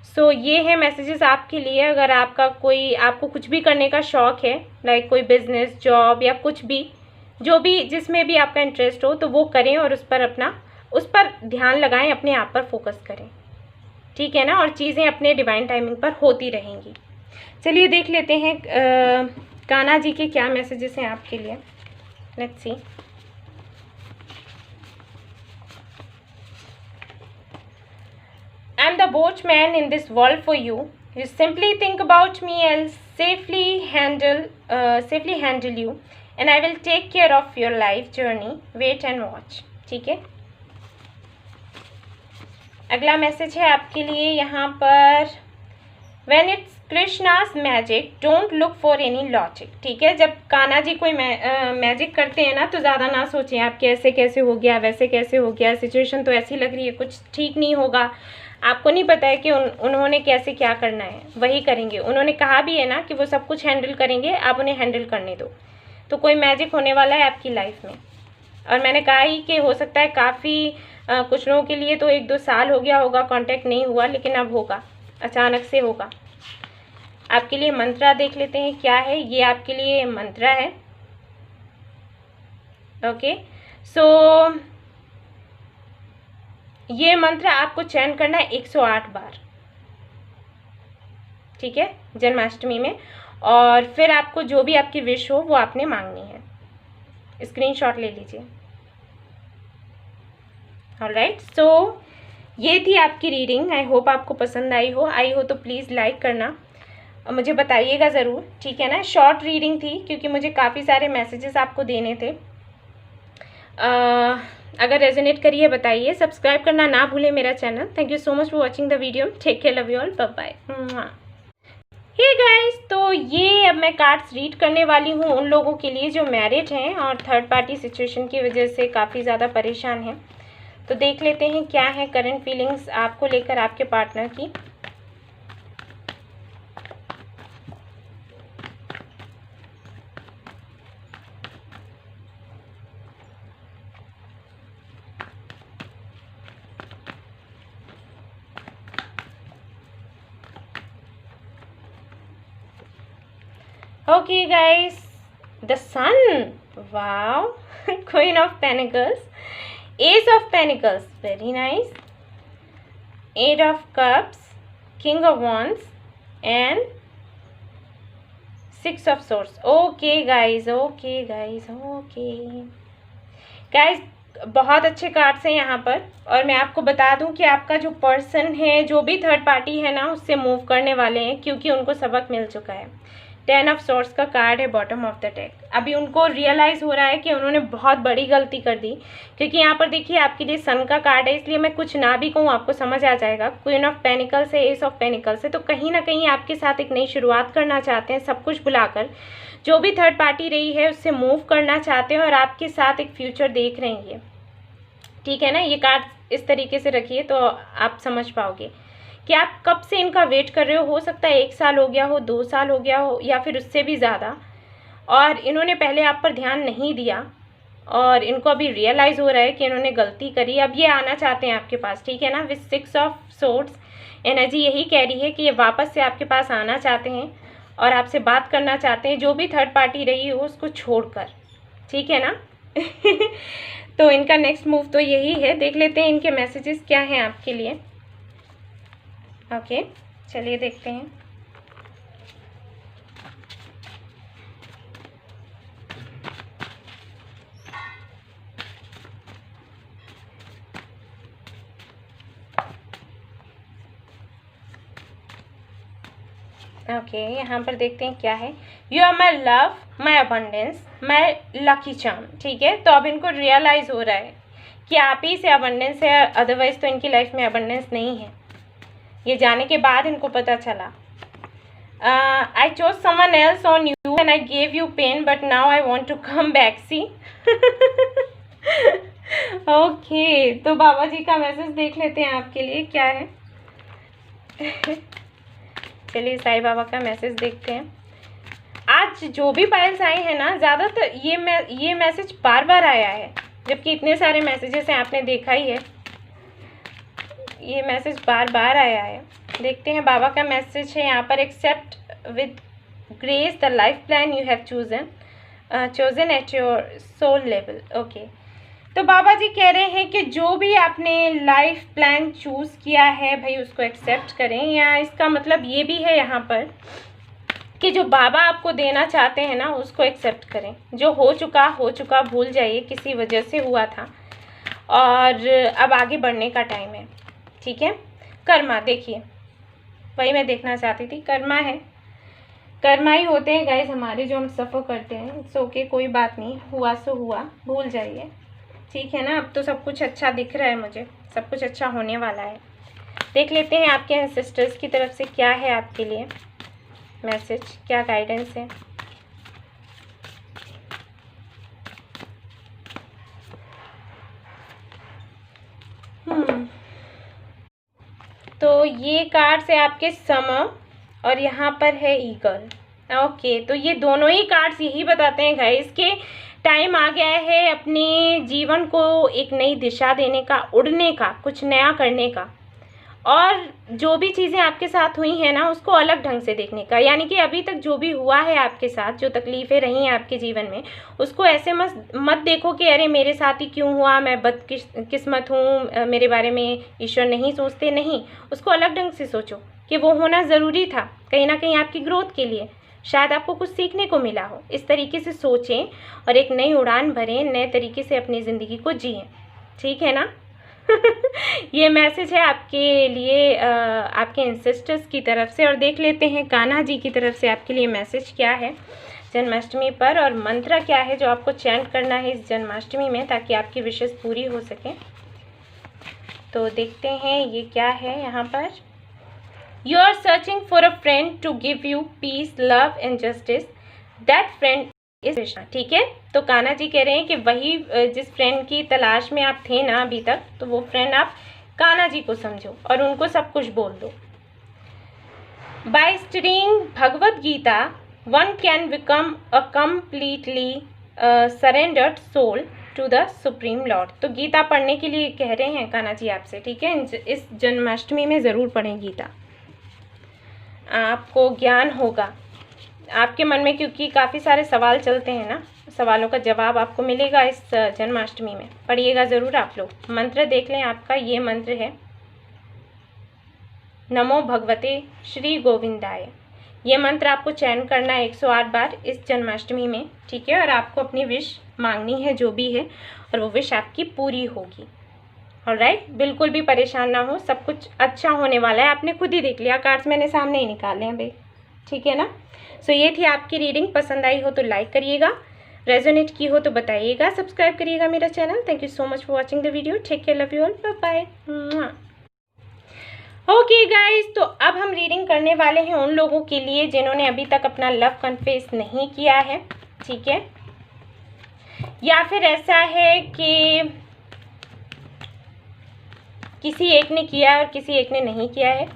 सो ये है मैसेजेस आपके लिए। अगर आपको कुछ भी करने का शौक़ है, लाइक कोई बिजनेस, जॉब या कुछ भी, जो भी जिसमें भी आपका इंटरेस्ट हो, तो वो करें और उस पर ध्यान लगाएं, अपने आप पर फोकस करें, ठीक है ना। और चीज़ें अपने डिवाइन टाइमिंग पर होती रहेंगी। चलिए देख लेते हैं कान्हा जी के क्या मैसेजेस हैं आपके लिए। Let's see. I'm the watchman in this world for you. You simply think about me, I'll safely handle you, and I will take care of your life journey. Wait and watch. ठीक है। अगला message है आपके लिए यहाँ पर। When it's Krishna's magic, don't look for any logic. ठीक है, जब कान्हा जी कोई मैजिक करते हैं ना, तो ज़्यादा ना सोचें आप कैसे कैसे हो गया, वैसे कैसे हो गया, सिचुएशन तो ऐसी लग रही है, कुछ ठीक नहीं होगा। आपको नहीं पता है कि उन्होंने कैसे क्या करना है, वही करेंगे। उन्होंने कहा भी है ना कि वो सब कुछ हैंडल करेंगे, आप उन्हें हैंडल करने दो। तो कोई मैजिक होने वाला है आपकी लाइफ में। और मैंने कहा ही कि हो सकता है काफ़ी कुछ लोगों के लिए तो 1-2 साल हो गया होगा, कांटेक्ट नहीं हुआ, लेकिन अब होगा, अचानक से होगा। आपके लिए मंत्रा देख लेते हैं क्या है। ये आपके लिए मंत्रा है। ओके, सो ये मंत्र आपको चैन करना है 108 बार, ठीक है, जन्माष्टमी में। और फिर आपको जो भी आपकी विश हो वो आपने मांगनी है। स्क्रीनशॉट ले लीजिए। ऑलराइट, सो ये थी आपकी रीडिंग। आई होप आपको पसंद आई हो तो प्लीज़ लाइक करना, मुझे बताइएगा ज़रूर, ठीक है ना। शॉर्ट रीडिंग थी क्योंकि मुझे काफ़ी सारे मैसेजेस आपको देने थे। अगर रेजोनेट करिए बताइए, सब्सक्राइब करना ना भूलें मेरा channel. Thank you so much for watching the video. Take care, love you all, bye bye. Hey guys, तो ये अब मैं कार्ड्स रीड करने वाली हूँ उन लोगों के लिए जो मैरिड हैं और थर्ड पार्टी सिचुएशन की वजह से काफ़ी ज़्यादा परेशान हैं। तो देख लेते हैं क्या है करंट फीलिंग्स आपको लेकर आपके पार्टनर की। Okay guys, the sun, wow, Queen of Pentacles, Ace of Pentacles, very nice, 8 of Cups, King of Wands and 6 of Swords. Okay guys, बहुत अच्छे कार्ड्स हैं यहाँ पर। और मैं आपको बता दूं कि आपका जो पर्सन है, जो भी थर्ड पार्टी है ना, उससे मूव करने वाले हैं क्योंकि उनको सबक मिल चुका है। 10 ऑफ सोर्ड्स का कार्ड है बॉटम ऑफ द डेक। अभी उनको रियलाइज़ हो रहा है कि उन्होंने बहुत बड़ी गलती कर दी, क्योंकि यहाँ पर देखिए आपके लिए सन का कार्ड है, इसलिए मैं कुछ ना भी कहूँ आपको समझ आ जाएगा। क्वीन ऑफ पेनिकल्स है, एस ऑफ पेनिकल्स है, तो कहीं ना कहीं आपके साथ एक नई शुरुआत करना चाहते हैं, सब कुछ भुलाकर। जो भी थर्ड पार्टी रही है उससे मूव करना चाहते हैं और आपके साथ एक फ्यूचर देख रहे हैं, ठीक है ना। ये कार्ड इस तरीके से रखिए तो आप समझ पाओगे कि आप कब से इनका वेट कर रहे हो सकता है 1 साल हो गया हो, 2 साल हो गया हो, या फिर उससे भी ज़्यादा, और इन्होंने पहले आप पर ध्यान नहीं दिया और इनको अभी रियलाइज़ हो रहा है कि इन्होंने गलती करी। अब ये आना चाहते हैं आपके पास, ठीक है ना। विद 6 ऑफ सोर्ड्स एनर्जी यही कह रही है कि ये वापस से आपके पास आना चाहते हैं और आपसे बात करना चाहते हैं, जो भी थर्ड पार्टी रही हो उसको छोड़कर, ठीक है ना। तो इनका नेक्स्ट मूव तो यही है। देख लेते हैं इनके मैसेजेस क्या हैं आपके लिए। ओके, चलिए देखते हैं। ओके, यहाँ पर देखते हैं क्या है। You are my love, my abundance, my lucky charm, ठीक है। तो अब इनको रियलाइज़ हो रहा है कि आप ही से अबंडेंस है, अदरवाइज तो इनकी लाइफ में अबंडेंस नहीं है। ये जाने के बाद इनको पता चला। I chose someone else on you and I gave you pain but now I want to come back, see. Okay, तो बाबा जी का मैसेज देख लेते हैं आपके लिए क्या है। चलिए साईं बाबा का मैसेज देखते हैं। आज जो भी फाइल्स आए हैं ना, ज़्यादातर ये मैसेज बार बार आया है, जबकि इतने सारे मैसेजेस हैं, आपने देखा ही है। ये मैसेज बार बार आया है। देखते हैं बाबा का मैसेज है यहाँ पर। Accept with grace the life plan you have chosen at your soul level. Okay, तो बाबा जी कह रहे हैं कि जो भी आपने लाइफ प्लान चूज़ किया है भाई उसको एक्सेप्ट करें, या इसका मतलब ये भी है यहाँ पर कि जो बाबा आपको देना चाहते हैं ना उसको एक्सेप्ट करें। जो हो चुका भूल जाइए, किसी वजह से हुआ था और अब आगे बढ़ने का टाइम है, ठीक है। कर्मा, देखिए वही मैं देखना चाहती थी। कर्मा है, कर्मा ही होते हैं गाइस हमारे, जो हम सफ़र करते हैं। इट्स ओके, कोई बात नहीं, हुआ सो हुआ, भूल जाइए, ठीक है ना। अब तो सब कुछ अच्छा दिख रहा है मुझे, सब कुछ अच्छा होने वाला है। देख लेते हैं आपके एंसेस्टर्स की तरफ से क्या है आपके लिए मैसेज, क्या गाइडेंस है। तो ये कार्ड्स है आपके समर और यहाँ पर है ईगल। ओके, तो ये दोनों ही कार्ड्स यही बताते हैं गाइस कि टाइम आ गया है अपने जीवन को एक नई दिशा देने का, उड़ने का, कुछ नया करने का, और जो भी चीज़ें आपके साथ हुई हैं ना उसको अलग ढंग से देखने का। यानी कि अभी तक जो भी हुआ है आपके साथ, जो तकलीफ़ें रही हैं आपके जीवन में, उसको ऐसे मत देखो कि अरे मेरे साथ ही क्यों हुआ, मैं बदकिस्मत हूँ, मेरे बारे में ईश्वर नहीं सोचते। नहीं, उसको अलग ढंग से सोचो कि वो होना ज़रूरी था कहीं ना कहीं आपकी ग्रोथ के लिए, शायद आपको कुछ सीखने को मिला हो। इस तरीके से सोचें और एक नई उड़ान भरें, नए तरीके से अपनी ज़िंदगी को जिएं। ठीक है ना? ये मैसेज है आपके लिए, आपके एंसेस्टर्स की तरफ से। और देख लेते हैं कान्हा जी की तरफ से आपके लिए मैसेज क्या है जन्माष्टमी पर, और मंत्र क्या है जो आपको चैंट करना है इस जन्माष्टमी में, ताकि आपकी विशेष पूरी हो सके। तो देखते हैं ये क्या है यहाँ पर। You are searching for a friend to give you peace, love and justice. That friend is Krishna. ठीक है, तो कान्हा जी कह रहे हैं कि वही जिस फ्रेंड की तलाश में आप थे ना अभी तक, तो वो फ्रेंड आप कान्हा जी को समझो और उनको सब कुछ बोल दो। By studying Bhagavad Gita one can become a completely surrendered soul to the supreme lord। तो गीता पढ़ने के लिए कह रहे हैं कान्हा जी आपसे। ठीक है, इस जन्माष्टमी में ज़रूर पढ़ें गीता, आपको ज्ञान होगा आपके मन में, क्योंकि काफ़ी सारे सवाल चलते हैं ना, सवालों का जवाब आपको मिलेगा इस जन्माष्टमी में। पढ़िएगा ज़रूर आप लोग। मंत्र देख लें, आपका ये मंत्र है नमो भगवते श्री गोविंदाय। ये मंत्र आपको चयन करना है 108 बार इस जन्माष्टमी में। ठीक है, और आपको अपनी विश मांगनी है जो भी है, और वो विश आपकी पूरी होगी। ऑलराइट, बिल्कुल भी परेशान ना हो, सब कुछ अच्छा होने वाला है। आपने खुद ही देख लिया, कार्ड्स मैंने सामने ही निकाले हैं भाई। ठीक है ना? सो ये थी आपकी रीडिंग। पसंद आई हो तो लाइक करिएगा, रेजोनेट की हो तो बताइएगा, सब्सक्राइब करिएगा मेरा channel. Thank you so much for watching the video. Take care, love you all, bye bye. Okay guys, तो अब हम रीडिंग करने वाले हैं उन लोगों के लिए जिन्होंने अभी तक अपना लव कन्फेस नहीं किया है। ठीक है, या फिर ऐसा है कि किसी एक ने किया है और किसी एक ने नहीं किया है।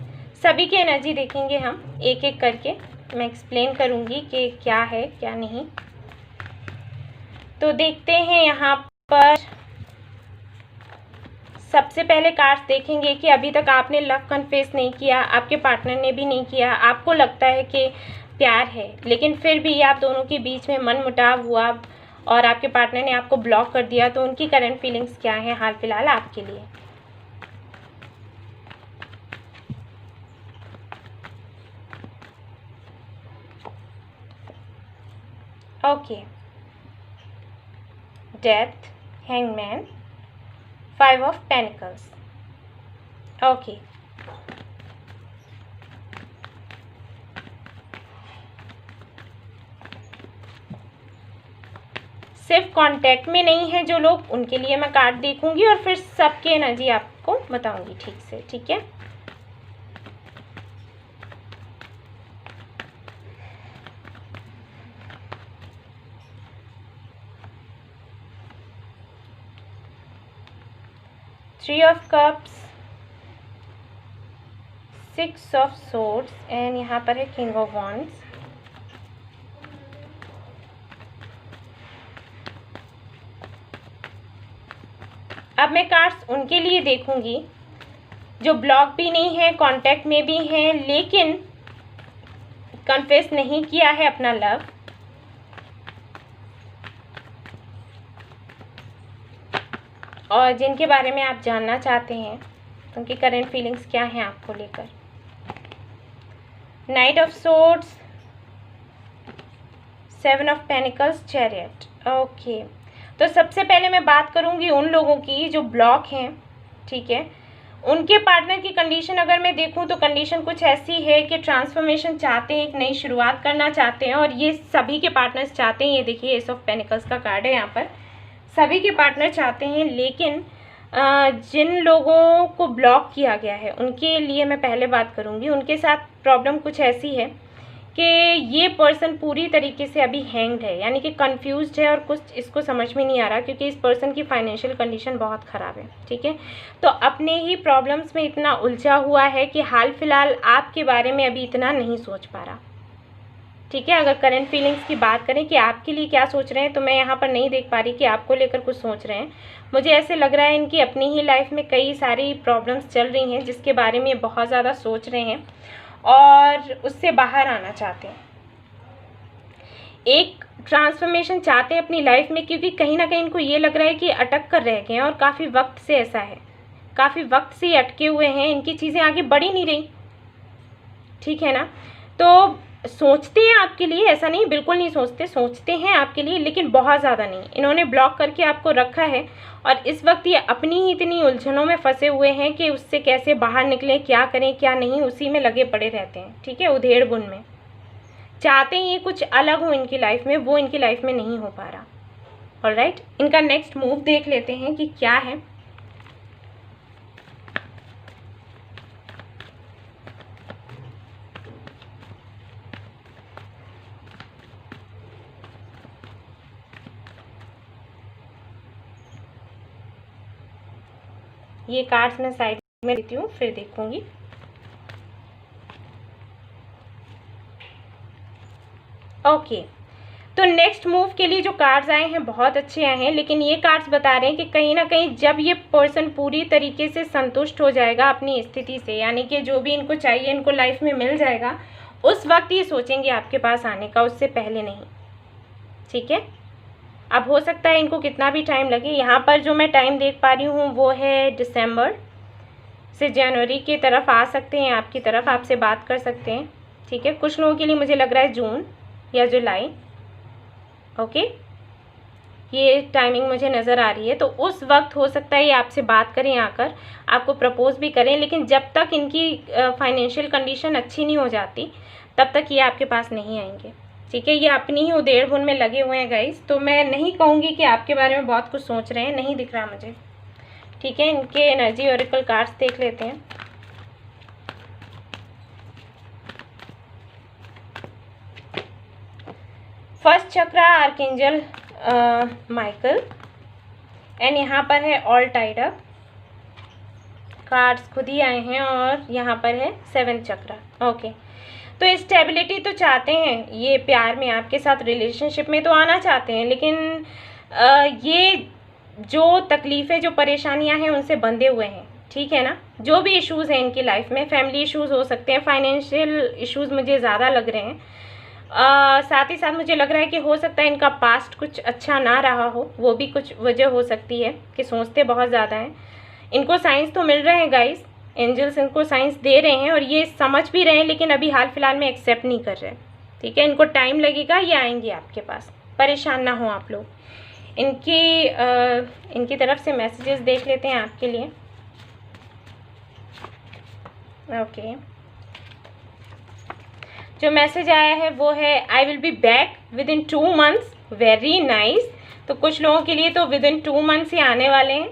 सभी की एनर्जी देखेंगे हम एक एक करके। मैं एक्सप्लेन करूँगी कि क्या है क्या नहीं। तो देखते हैं यहाँ पर सबसे पहले कार्ड्स देखेंगे कि अभी तक आपने लव कन्फेस नहीं किया, आपके पार्टनर ने भी नहीं किया। आपको लगता है कि प्यार है, लेकिन फिर भी आप दोनों के बीच में मनमुटाव हुआ और आपके पार्टनर ने आपको ब्लॉक कर दिया। तो उनकी करंट फीलिंग्स क्या है हाल फिलहाल आपके लिए। Okay, death, hangman, 5 of Pentacles। Okay, सिर्फ कांटेक्ट में नहीं है जो लोग, उनके लिए मैं कार्ड देखूंगी और फिर सबकी एनर्जी आपको बताऊंगी ठीक से। ठीक है, Three of Cups, Six of Swords and यहाँ पर है King of Wands। अब मैं कार्ड्स उनके लिए देखूंगी जो ब्लॉक भी नहीं है, कांटेक्ट में भी हैं, लेकिन कन्फेस नहीं किया है अपना लव। और जिनके बारे में आप जानना चाहते हैं उनकी करंट फीलिंग्स क्या हैं आपको लेकर। Night of swords, 7 of pentacles, chariot. Okay, तो सबसे पहले मैं बात करूंगी उन लोगों की जो ब्लॉक हैं। ठीक है, उनके पार्टनर की कंडीशन अगर मैं देखूं तो कंडीशन कुछ ऐसी है कि ट्रांसफॉर्मेशन चाहते हैं, एक नई शुरुआत करना चाहते हैं, और ये सभी के पार्टनर्स चाहते हैं। ये देखिए एस ऑफ पेनिकल्स का कार्ड है यहाँ पर, सभी के पार्टनर चाहते हैं। लेकिन जिन लोगों को ब्लॉक किया गया है उनके लिए मैं पहले बात करूंगी। उनके साथ प्रॉब्लम कुछ ऐसी है कि ये पर्सन पूरी तरीके से अभी हैंग्ड है, यानी कि कंफ्यूज्ड है और कुछ इसको समझ में नहीं आ रहा, क्योंकि इस पर्सन की फाइनेंशियल कंडीशन बहुत ख़राब है। ठीक है, तो अपने ही प्रॉब्लम्स में इतना उलझा हुआ है कि हाल फिलहाल आपके बारे में अभी इतना नहीं सोच पा रहा। ठीक है, अगर करंट फीलिंग्स की बात करें कि आपके लिए क्या सोच रहे हैं, तो मैं यहाँ पर नहीं देख पा रही कि आपको लेकर कुछ सोच रहे हैं। मुझे ऐसे लग रहा है इनकी अपनी ही लाइफ में कई सारी प्रॉब्लम्स चल रही हैं जिसके बारे में बहुत ज़्यादा सोच रहे हैं और उससे बाहर आना चाहते हैं। एक ट्रांसफॉर्मेशन चाहते हैं अपनी लाइफ में, क्योंकि कहीं ना कहीं इनको ये लग रहा है कि अटक कर रह गए हैं, और काफ़ी वक्त से ऐसा है, काफ़ी वक्त से अटके हुए हैं, इनकी चीज़ें आगे बढ़ ही नहीं रही। ठीक है ना, तो सोचते हैं आपके लिए, ऐसा नहीं बिल्कुल नहीं सोचते, सोचते हैं आपके लिए लेकिन बहुत ज़्यादा नहीं। इन्होंने ब्लॉक करके आपको रखा है और इस वक्त ये अपनी ही इतनी उलझनों में फंसे हुए हैं कि उससे कैसे बाहर निकलें, क्या करें क्या नहीं, उसी में लगे पड़े रहते हैं। ठीक है, उधेड़ बुन में चाहते हैं ये कुछ अलग हो इनकी लाइफ में, वो इनकी लाइफ में नहीं हो पा रहा। ऑलराइट, इनका नेक्स्ट मूव देख लेते हैं कि क्या है। ये कार्ड्स मैं साइड में देती हूँ, फिर देखूंगी। ओके, तो नेक्स्ट मूव के लिए जो कार्ड्स आए हैं बहुत अच्छे आए हैं, लेकिन ये कार्ड्स बता रहे हैं कि कहीं ना कहीं जब ये पर्सन पूरी तरीके से संतुष्ट हो जाएगा अपनी स्थिति से, यानी कि जो भी इनको चाहिए इनको लाइफ में मिल जाएगा, उस वक्त ये सोचेंगे आपके पास आने का, उससे पहले नहीं। ठीक है, अब हो सकता है इनको कितना भी टाइम लगे। यहाँ पर जो मैं टाइम देख पा रही हूँ वो है दिसंबर से जनवरी की तरफ आ सकते हैं, आपकी तरफ आपसे बात कर सकते हैं। ठीक है, कुछ लोगों के लिए मुझे लग रहा है जून या जुलाई। ओके, ये टाइमिंग मुझे नज़र आ रही है। तो उस वक्त हो सकता है ये आपसे बात करें, आकर आपको प्रपोज भी करें, लेकिन जब तक इनकी फाइनेंशियल कंडीशन अच्छी नहीं हो जाती तब तक ये आपके पास नहीं आएंगे। ठीक है, ये अपनी ही उधेड़ बुन में लगे हुए हैं गाइस, तो मैं नहीं कहूँगी कि आपके बारे में बहुत कुछ सोच रहे हैं, नहीं दिख रहा मुझे। ठीक है, इनके एनर्जी ओरेकल कार्ड्स देख लेते हैं। First chakra archangel Michael, and यहाँ पर है ऑल टाइड अप, कार्ड्स खुद ही आए हैं, और यहाँ पर है 7th चक्रा। ओके, तो स्टेबिलिटी तो चाहते हैं ये, प्यार में आपके साथ रिलेशनशिप में तो आना चाहते हैं, लेकिन ये जो तकलीफ़ें जो परेशानियां हैं उनसे बंधे हुए हैं। ठीक है ना, जो भी इश्यूज़ हैं इनकी लाइफ में, फैमिली इश्यूज़ हो सकते हैं, फाइनेंशियल इश्यूज़ मुझे ज़्यादा लग रहे हैं। साथ ही साथ मुझे लग रहा है कि हो सकता है इनका पास्ट कुछ अच्छा ना रहा हो, वो भी कुछ वजह हो सकती है कि सोचते बहुत ज़्यादा हैं। इनको साइंस तो मिल रहे हैं गाइस, एंजल्स इनको साइंस दे रहे हैं और ये समझ भी रहे हैं, लेकिन अभी हाल फिलहाल में एक्सेप्ट नहीं कर रहे। ठीक है, इनको टाइम लगेगा, ये आएंगे आपके पास, परेशान ना हो आप लोग। इनकी तरफ से मैसेजेस देख लेते हैं आपके लिए। ओके, जो मैसेज आया है वो है I will be back with in 2 months, very nice. तो कुछ लोगों के लिए तो विद इन 2 months ही आने वाले हैं।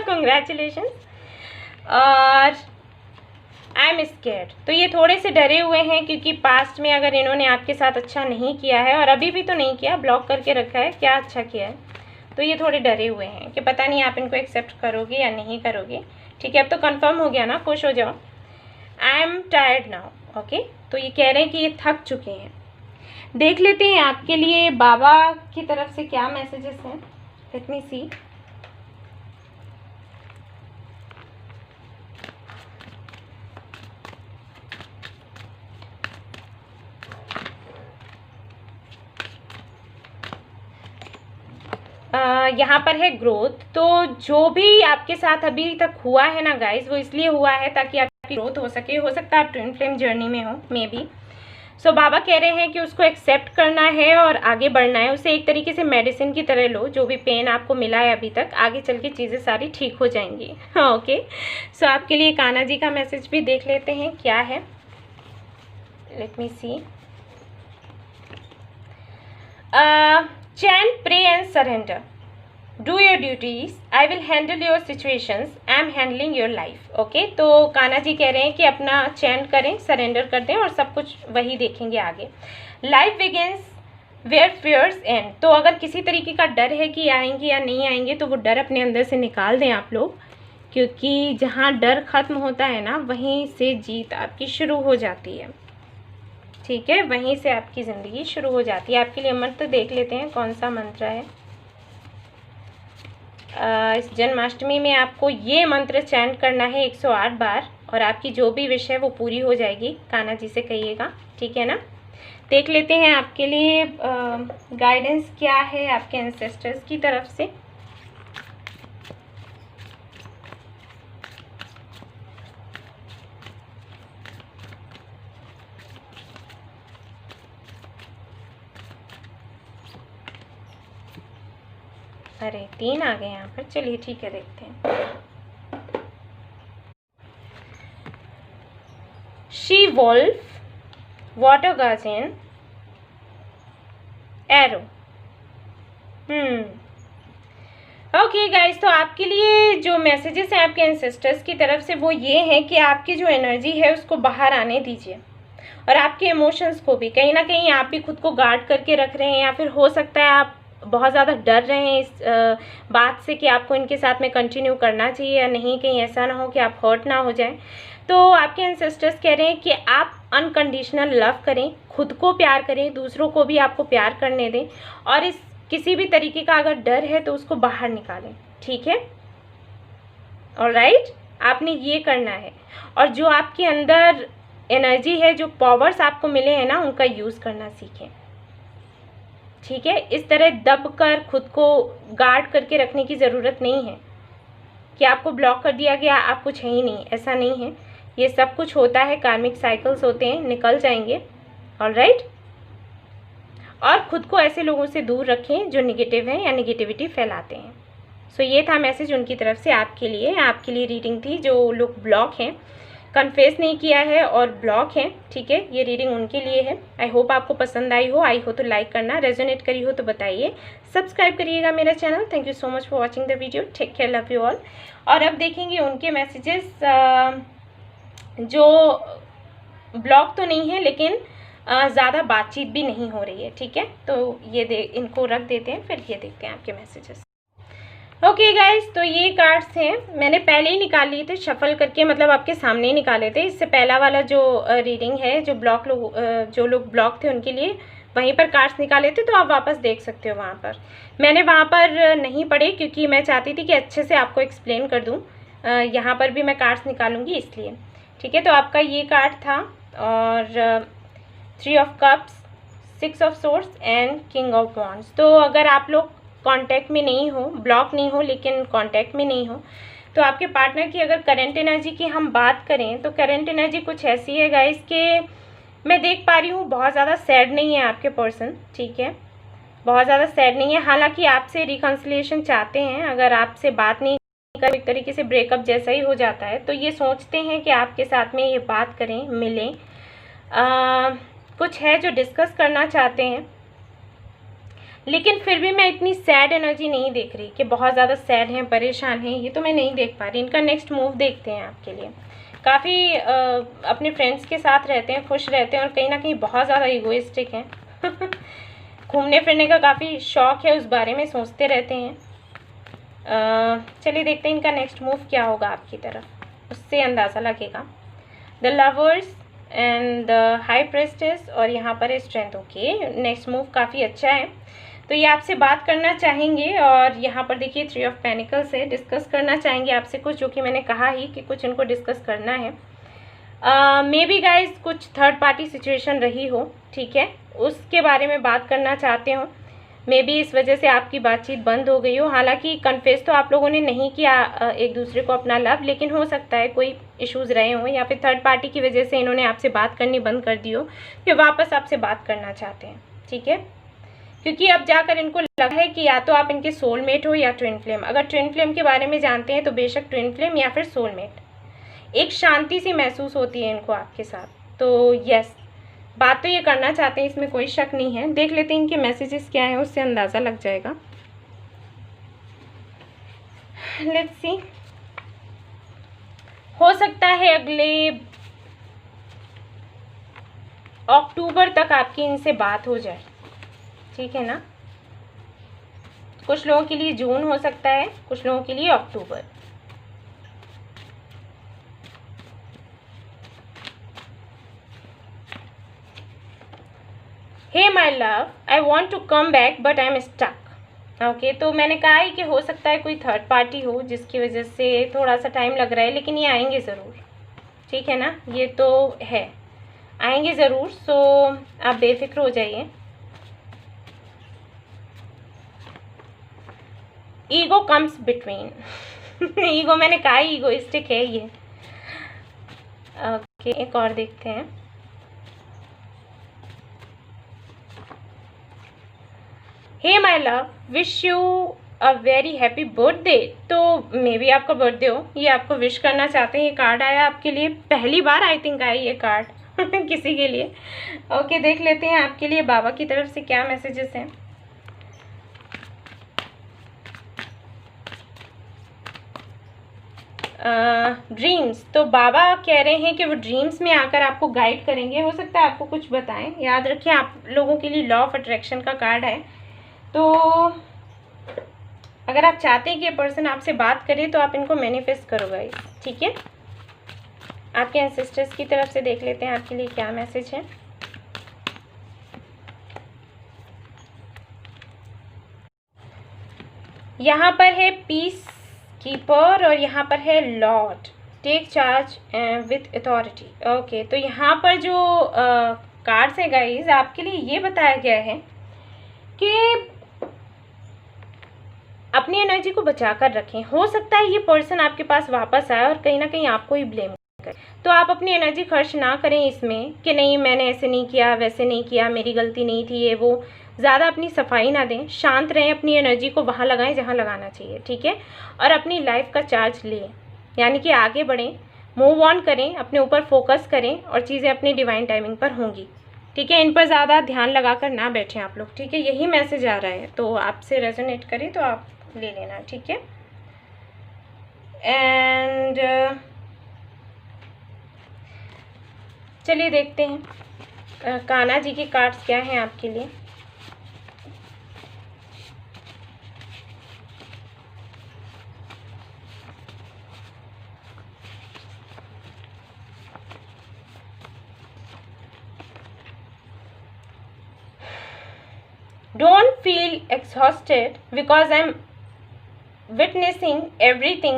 कंग्रेचुलेशन। और आई एम स्केर्ड, तो ये थोड़े से डरे हुए हैं, क्योंकि पास्ट में अगर इन्होंने आपके साथ अच्छा नहीं किया है, और अभी भी तो नहीं किया, ब्लॉक करके रखा है, क्या अच्छा किया है, तो ये थोड़े डरे हुए हैं कि पता नहीं आप इनको एक्सेप्ट करोगे या नहीं करोगे। ठीक है, अब तो कंफर्म हो गया ना, खुश हो जाओ। I am tired now. Okay, तो ये कह रहे हैं कि ये थक चुके हैं। देख लेते हैं आपके लिए बाबा की तरफ से क्या मैसेजेस हैं। लेट मी सी। यहाँ पर है ग्रोथ, तो जो भी आपके साथ अभी तक हुआ है ना गाइस, वो इसलिए हुआ है ताकि आपकी ग्रोथ हो सके। हो सकता है आप ट्विन फ्लेम जर्नी में हो, मे बी। सो बाबा कह रहे हैं कि उसको एक्सेप्ट करना है और आगे बढ़ना है, उसे एक तरीके से मेडिसिन की तरह लो। जो भी पेन आपको मिला है अभी तक, आगे चल के चीज़ें सारी ठीक हो जाएंगी। ओके, सो आपके लिए कान्हा जी का मैसेज भी देख लेते हैं क्या है। Let me see. Chant, pray and surrender. Do your duties. I will handle your situations. I am handling your life. Okay? तो कान्हा जी कह रहे हैं कि अपना चैंट करें, सरेंडर कर दें, और सब कुछ वही देखेंगे आगे। Life begins where fears end. तो अगर किसी तरीके का डर है कि आएंगे या नहीं आएंगे, तो वो डर अपने अंदर से निकाल दें आप लोग, क्योंकि जहाँ डर खत्म होता है ना, वहीं से जीत आपकी शुरू हो जाती है। ठीक है, वहीं से आपकी ज़िंदगी शुरू हो जाती है। आपके लिए मंत्र देख लेते हैं, कौन सा मंत्र है। इस जन्माष्टमी में आपको ये मंत्र चैंट करना है 108 बार, और आपकी जो भी विश है वो पूरी हो जाएगी। कान्हा जी से कहिएगा, ठीक है ना। देख लेते हैं आपके लिए गाइडेंस क्या है आपके एंसेस्टर्स की तरफ से। अरे 3 आ गए यहाँ पर, चलिए ठीक है, देखते हैं। She wolf, water guardian, arrow. Okay guys, तो आपके लिए जो मैसेजेस हैं आपके एंसेस्टर्स की तरफ से वो ये हैं कि आपकी जो एनर्जी है उसको बाहर आने दीजिए, और आपके इमोशंस को भी। कहीं ना कहीं आप भी खुद को गार्ड करके रख रहे हैं, या फिर हो सकता है आप बहुत ज़्यादा डर रहे हैं इस बात से कि आपको इनके साथ में कंटिन्यू करना चाहिए या नहीं, कहीं ऐसा ना हो कि आप हर्ट ना हो जाएं। तो आपके एंसेस्टर्स कह रहे हैं कि आप अनकंडीशनल लव करें, खुद को प्यार करें, दूसरों को भी आपको प्यार करने दें, और इस किसी भी तरीके का अगर डर है तो उसको बाहर निकालें, ठीक है? ऑलराइट, आपने ये करना है। और जो आपके अंदर एनर्जी है, जो पावर्स आपको मिले हैं ना, उनका यूज़ करना सीखें, ठीक है? इस तरह दब कर खुद को गार्ड करके रखने की ज़रूरत नहीं है कि आपको ब्लॉक कर दिया गया, आप कुछ है ही नहीं, ऐसा नहीं है। ये सब कुछ होता है, कार्मिक साइकिल्स होते हैं, निकल जाएंगे। ऑलराइट, और खुद को ऐसे लोगों से दूर रखें जो निगेटिव हैं या निगेटिविटी फैलाते हैं। सो ये था मैसेज उनकी तरफ से आपके लिए रीडिंग थी। जो लोग ब्लॉक हैं, कन्फेस नहीं किया है और ब्लॉक हैं, ठीक है, ये रीडिंग उनके लिए है। आई होप आपको पसंद आई हो तो लाइक करना, रेजोनेट करी हो तो बताइए, सब्सक्राइब करिएगा मेरा channel. Thank you so much for watching the video, take care, love you all. और अब देखेंगे उनके मैसेजेस, जो ब्लॉक तो नहीं है लेकिन ज़्यादा बातचीत भी नहीं हो रही है, ठीक है? तो ये इनको रख देते हैं, फिर ये देखते हैं आपके मैसेजेस। ओके गाइस, तो ये कार्ड्स हैं, मैंने पहले ही निकाल लिए थे शफल करके, मतलब आपके सामने ही निकाले थे। इससे पहला वाला जो रीडिंग है, जो लोग ब्लॉक थे उनके लिए वहीं पर कार्ड्स निकाले थे, तो आप वापस देख सकते हो वहाँ पर। मैंने वहाँ पर नहीं पढ़े क्योंकि मैं चाहती थी कि अच्छे से आपको एक्सप्लेन कर दूँ। यहाँ पर भी मैं कार्ड्स निकालूंगी इसलिए, ठीक है? तो आपका ये कार्ड था, और 3 of cups, 6 of swords and king of wands. तो अगर आप लोग कांटेक्ट में नहीं हो, ब्लॉक नहीं हो लेकिन कांटेक्ट में नहीं हो, तो आपके पार्टनर की अगर करंट एनर्जी की हम बात करें तो करंट एनर्जी कुछ ऐसी है गाइस कि मैं देख पा रही हूँ बहुत ज़्यादा सैड नहीं है आपके पर्सन, ठीक है? बहुत ज़्यादा सैड नहीं है, हालांकि आपसे रिकन्सिलिएशन चाहते हैं। अगर आपसे बात नहीं कर, एक तरीके से ब्रेकअप जैसा ही हो जाता है, तो ये सोचते हैं कि आपके साथ में ये बात करें, मिलें, कुछ है जो डिस्कस करना चाहते हैं। लेकिन फिर भी मैं इतनी सैड एनर्जी नहीं देख रही कि बहुत ज़्यादा सैड हैं, परेशान हैं, ये तो मैं नहीं देख पा रही। इनका नेक्स्ट मूव देखते हैं आपके लिए। काफ़ी अपने फ्रेंड्स के साथ रहते हैं, खुश रहते हैं, और कहीं ना कहीं बहुत ज़्यादा इगोइस्टिक हैं। घूमने फिरने का काफ़ी शौक़ है, उस बारे में सोचते रहते हैं। चलिए देखते हैं इनका नेक्स्ट मूव क्या होगा आपकी तरफ, उससे अंदाज़ा लगेगा। The lovers and the high प्रेस्टेस, और यहाँ पर है स्ट्रेंथ। ओके, नेक्स्ट मूव काफ़ी अच्छा है। तो ये आपसे बात करना चाहेंगे, और यहाँ पर देखिए 3 ऑफ पेनिकल्स है, डिस्कस करना चाहेंगे आपसे कुछ, जो कि मैंने कहा ही कि कुछ इनको डिस्कस करना है। मे बी गाइज कुछ थर्ड पार्टी सिचुएशन रही हो, ठीक है, उसके बारे में बात करना चाहते हो। मे बी इस वजह से आपकी बातचीत बंद हो गई हो। हालांकि कन्फेस तो आप लोगों ने नहीं किया एक दूसरे को अपना लव, लेकिन हो सकता है कोई इश्यूज़ रहे हों, या फिर थर्ड पार्टी की वजह से इन्होंने आपसे बात करनी बंद कर दी हो, फिर वापस आपसे बात करना चाहते हैं, ठीक है? क्योंकि अब जाकर इनको लगा है कि या तो आप इनके सोलमेट हो या ट्विन फ्लेम। अगर ट्विन फ्लेम के बारे में जानते हैं तो बेशक ट्विन फ्लेम या फिर सोलमेट। एक शांति सी महसूस होती है इनको आपके साथ। तो यस, बात तो ये करना चाहते हैं, इसमें कोई शक नहीं है। देख लेते हैं इनके मैसेजेस क्या हैं, उससे अंदाज़ा लग जाएगा। लेट्स सी, हो सकता है अगले अक्टूबर तक आपकी इनसे बात हो जाए, ठीक है ना? कुछ लोगों के लिए जून हो सकता है, कुछ लोगों के लिए अक्टूबर। Hey my love, I want to come back but I am stuck. Okay, तो मैंने कहा है कि हो सकता है कोई थर्ड पार्टी हो जिसकी वजह से थोड़ा सा टाइम लग रहा है, लेकिन ये आएंगे ज़रूर, ठीक है ना? ये तो है, आएंगे ज़रूर। सो आप बेफिक्र हो जाइए। Ego comes between. ईगो, मैंने कहा ईगोइस्टिक है ये। ओके, एक और देखते हैं। Hey my love, wish you a very happy birthday. तो मे बी आपका बर्थडे हो, ये आपको विश करना चाहते हैं। ये कार्ड आया आपके लिए, पहली बार आई थिंक आया ये कार्ड किसी के लिए। ओके, देख लेते हैं आपके लिए बाबा की तरफ से क्या मैसेजेस हैं। ड्रीम्स, तो बाबा कह रहे हैं कि वो ड्रीम्स में आकर आपको गाइड करेंगे, हो सकता है आपको कुछ बताएं। याद रखें आप लोगों के लिए लॉ ऑफ अट्रैक्शन का कार्ड है, तो अगर आप चाहते हैं कि ये पर्सन आपसे बात करे तो आप इनको मैनिफेस्ट करो गाइस, ठीक है। आपके एंसेस्टर्स की तरफ से देख लेते हैं आपके लिए क्या मैसेज है। यहाँ पर है पीस कीपर और यहाँ पर है lord, take charge with authority. Okay, तो यहाँ पर जो कार्ड्स है गाइस, आपके लिए ये बताया गया है कि अपनी एनर्जी को बचा कर रखें। हो सकता है ये पर्सन आपके पास वापस आए और कहीं ना कहीं आपको ही ब्लेम करे, तो आप अपनी एनर्जी खर्च ना करें इसमें कि नहीं मैंने ऐसे नहीं किया, वैसे नहीं किया, मेरी गलती नहीं थी, ये वो। ज़्यादा अपनी सफाई ना दें, शांत रहें, अपनी एनर्जी को वहाँ लगाएं जहाँ लगाना चाहिए, ठीक है। और अपनी लाइफ का चार्ज लें, यानी कि आगे बढ़ें, मूव ऑन करें, अपने ऊपर फोकस करें और चीज़ें अपनी डिवाइन टाइमिंग पर होंगी, ठीक है। इन पर ज़्यादा ध्यान लगाकर ना बैठें आप लोग, ठीक है। यही मैसेज आ रहा है, तो आपसे रेजोनेट करें तो आप ले लेना, ठीक है। एंड चलिए देखते हैं कान्हा जी के कार्ड्स क्या हैं आपके लिए। Don't feel exhausted because I'm witnessing everything.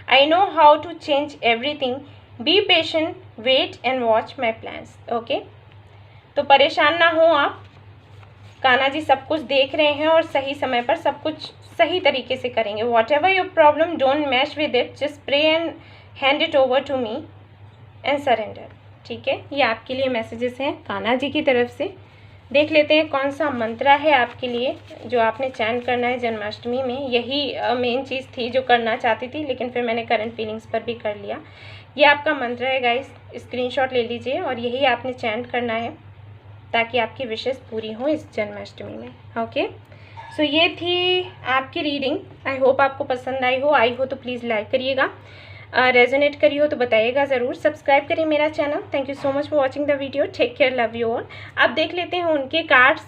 I know how to change everything. Be patient, wait and watch my plans. Okay? तो परेशान ना हो आप, कान्हा जी सब कुछ देख रहे हैं और सही समय पर सब कुछ सही तरीके से करेंगे। Whatever your problem, don't mess with it. Just pray and hand it over to me and surrender. ठीक है, ये आपके लिए मैसेजेस हैं कान्हा जी की तरफ से। देख लेते हैं कौन सा मंत्रा है आपके लिए जो आपने चैंट करना है जन्माष्टमी में। यही मेन चीज़ थी जो करना चाहती थी, लेकिन फिर मैंने करंट फीलिंग्स पर भी कर लिया। ये आपका मंत्र है गाइस, स्क्रीनशॉट ले लीजिए और यही आपने चैंट करना है ताकि आपकी विशेस पूरी हो इस जन्माष्टमी में। ओके, सो ये थी आपकी रीडिंग। आई होप आपको पसंद आई हो तो प्लीज़ लाइक करिएगा, रेजोनेट करी हो तो बताइएगा ज़रूर, सब्सक्राइब करिए मेरा channel. Thank you so much for watching the video, take care, love you all. अब देख लेते हैं उनके कार्ड्स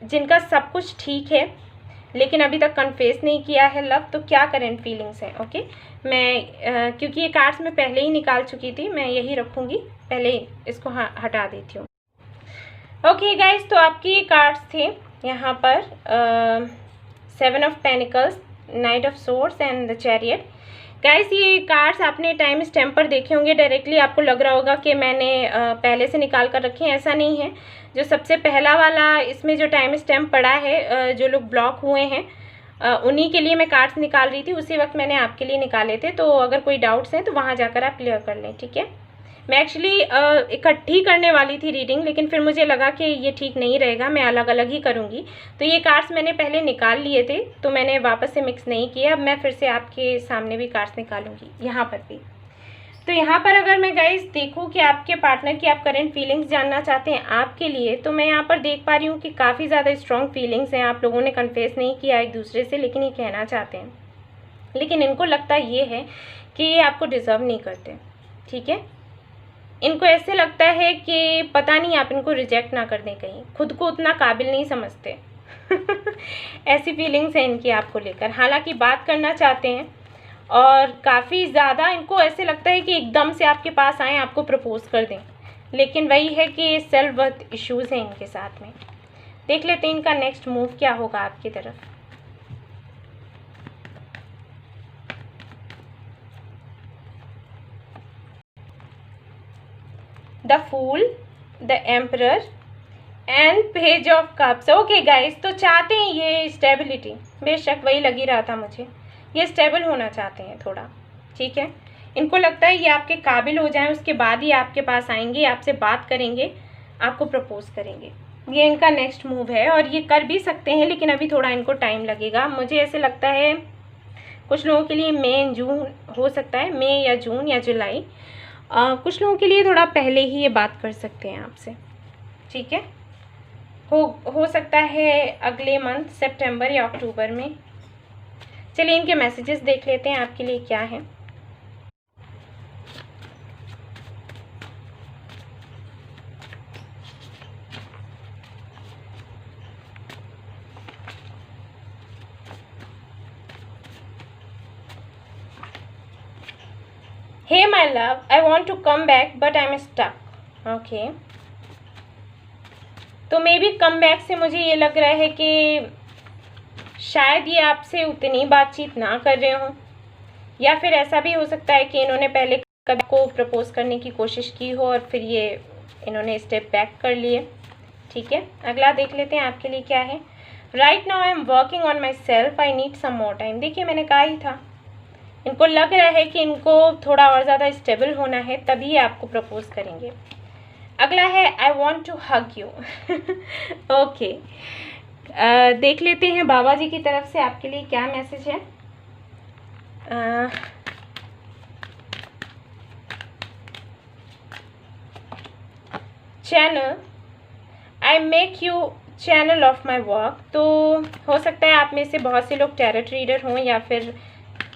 जिनका सब कुछ ठीक है लेकिन अभी तक कन्फेस नहीं किया है लव, तो क्या करेंट फीलिंग्स हैं। ओके, मैं क्योंकि ये कार्ड्स मैं पहले ही निकाल चुकी थी, मैं यही रखूँगी, पहले इसको हटा देती हूँ। ओके गाइज, तो आपके ये कार्ड्स थे यहाँ पर 7 of pentacles, night of swords and the chariot. Guys, ये कार्ड्स आपने टाइम स्टैम्प पर देखे होंगे, डायरेक्टली आपको लग रहा होगा कि मैंने पहले से निकाल कर रखे हैं, ऐसा नहीं है। जो सबसे पहला वाला इसमें जो टाइम स्टैम्प पड़ा है, जो लोग ब्लॉक हुए हैं उन्हीं के लिए मैं कार्ड्स निकाल रही थी, उसी वक्त मैंने आपके लिए निकाले थे। तो अगर कोई डाउट्स हैं तो वहाँ जाकर आप क्लियर कर लें, ठीक है। मैं एक्चुअली इकट्ठी करने वाली थी रीडिंग, लेकिन फिर मुझे लगा कि ये ठीक नहीं रहेगा, मैं अलग अलग ही करूँगी। तो ये कार्ड्स मैंने पहले निकाल लिए थे, तो मैंने वापस से मिक्स नहीं किया। अब मैं फिर से आपके सामने भी कार्ड्स निकालूंगी, यहाँ पर भी। तो यहाँ पर अगर मैं गाइस देखूँ कि आपके पार्टनर की आप करेंट फीलिंग्स जानना चाहते हैं आपके लिए, तो मैं यहाँ पर देख पा रही हूँ कि काफ़ी ज़्यादा स्ट्रॉन्ग फीलिंग्स हैं। आप लोगों ने कन्फेस नहीं किया एक दूसरे से, लेकिन ये कहना चाहते हैं, लेकिन इनको लगता ये है कि ये आपको डिज़र्व नहीं करते, ठीक है। इनको ऐसे लगता है कि पता नहीं आप इनको रिजेक्ट ना कर दें, कहीं खुद को उतना काबिल नहीं समझते ऐसी फीलिंग्स हैं इनकी आपको लेकर। हालांकि बात करना चाहते हैं और काफ़ी ज़्यादा इनको ऐसे लगता है कि एकदम से आपके पास आएँ, आपको प्रपोज कर दें, लेकिन वही है कि सेल्फ वर्थ इश्यूज़ हैं इनके साथ में। देख लेते हैं इनका नेक्स्ट मूव क्या होगा आपकी तरफ। The fool, the emperor and page of cups. Okay guys, तो चाहते हैं ये स्टेबिलिटी, बेशक वही लगी रहा था मुझे, ये स्टेबल होना चाहते हैं थोड़ा, ठीक है। इनको लगता है ये आपके काबिल हो जाएं, उसके बाद ही आपके पास आएंगे, आपसे बात करेंगे, आपको प्रपोज करेंगे, ये इनका नेक्स्ट मूव है और ये कर भी सकते हैं, लेकिन अभी थोड़ा इनको टाइम लगेगा। मुझे ऐसे लगता है कुछ लोगों के लिए मई जून हो सकता है, मई या जून या जुलाई। कुछ लोगों के लिए थोड़ा पहले ही ये बात कर सकते हैं आपसे, ठीक है। हो सकता है अगले मंथ सितंबर या अक्टूबर में। चलिए इनके मैसेजेस देख लेते हैं आपके लिए क्या है। Hey my love, I want to come back but I'm stuck. Okay. तो मे बी कम बैक से मुझे ये लग रहा है कि शायद ये आपसे उतनी बातचीत ना कर रहे हों, या फिर ऐसा भी हो सकता है कि इन्होंने पहले कभी को प्रपोज करने की कोशिश की हो और फिर ये इन्होंने स्टेप बैक कर लिए, ठीक है। अगला देख लेते हैं आपके लिए क्या है। Right now I am working on myself, I need some more time. देखिए मैंने कहा ही था, इनको लग रहा है कि इनको थोड़ा और ज़्यादा स्टेबल होना है, तभी ये आपको प्रपोज करेंगे। अगला है I want to hug you. Okay, देख लेते हैं बाबा जी की तरफ से आपके लिए क्या मैसेज है। Channel, I make you channel of my work. तो हो सकता है आप में से बहुत से लोग टैरोट रीडर हों या फिर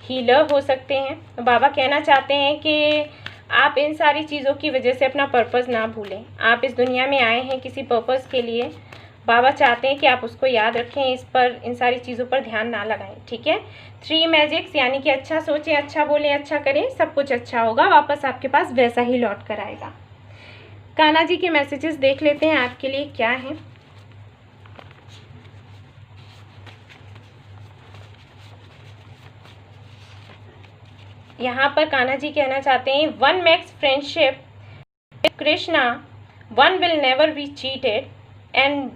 हीलर हो सकते हैं। बाबा कहना चाहते हैं कि आप इन सारी चीज़ों की वजह से अपना पर्पस ना भूलें। आप इस दुनिया में आए हैं किसी पर्पस के लिए। बाबा चाहते हैं कि आप उसको याद रखें, इस पर, इन सारी चीज़ों पर ध्यान ना लगाएं, ठीक है। 3 मैजिक्स, यानी कि अच्छा सोचें, अच्छा बोलें, अच्छा करें, सब कुछ अच्छा होगा, वापस आपके पास वैसा ही लौट कर आएगा। कान्हा जी के मैसेजेस देख लेते हैं आपके लिए क्या हैं। यहाँ पर कान्हा जी कहना चाहते हैं one makes friendship with Krishna, one will never be cheated and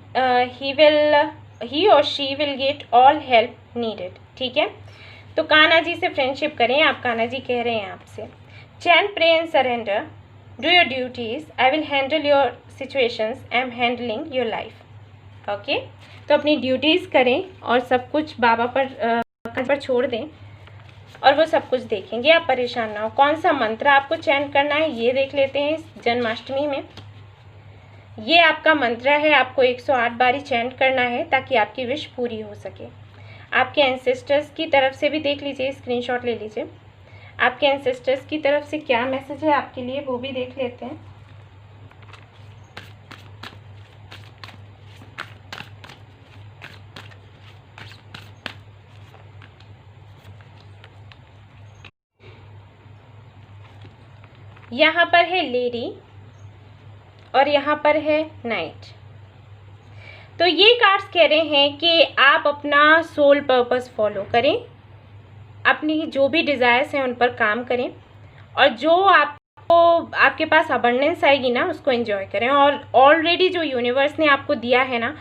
he और she will get all help needed, ठीक है। तो कान्हा जी से फ्रेंडशिप करें आप। कान्हा जी कह रहे हैं आपसे chant, pray and surrender, do your duties, I will handle your situations, I am handling your life. Okay, तो अपनी ड्यूटीज़ करें और सब कुछ बाबा पर छोड़ दें और वो सब कुछ देखेंगे, आप परेशान ना हो। कौन सा मंत्र आपको चैंट करना है ये देख लेते हैं। इस जन्माष्टमी में ये आपका मंत्र है, आपको 108 बारी चैंट करना है ताकि आपकी विश पूरी हो सके। आपके एंसेस्टर्स की तरफ से भी देख लीजिए, स्क्रीनशॉट ले लीजिए। आपके एंसेस्टर्स की तरफ से क्या मैसेज है आपके लिए वो भी देख लेते हैं। यहाँ पर है लेडी और यहाँ पर है नाइट। तो ये कार्ड्स कह रहे हैं कि आप अपना सोल पर्पस फॉलो करें, अपनी जो भी डिज़ायर्स हैं उन पर काम करें, और जो आपको आपके पास अबंडेंस आएगी ना उसको एंजॉय करें। और ऑलरेडी जो यूनिवर्स ने आपको दिया है ना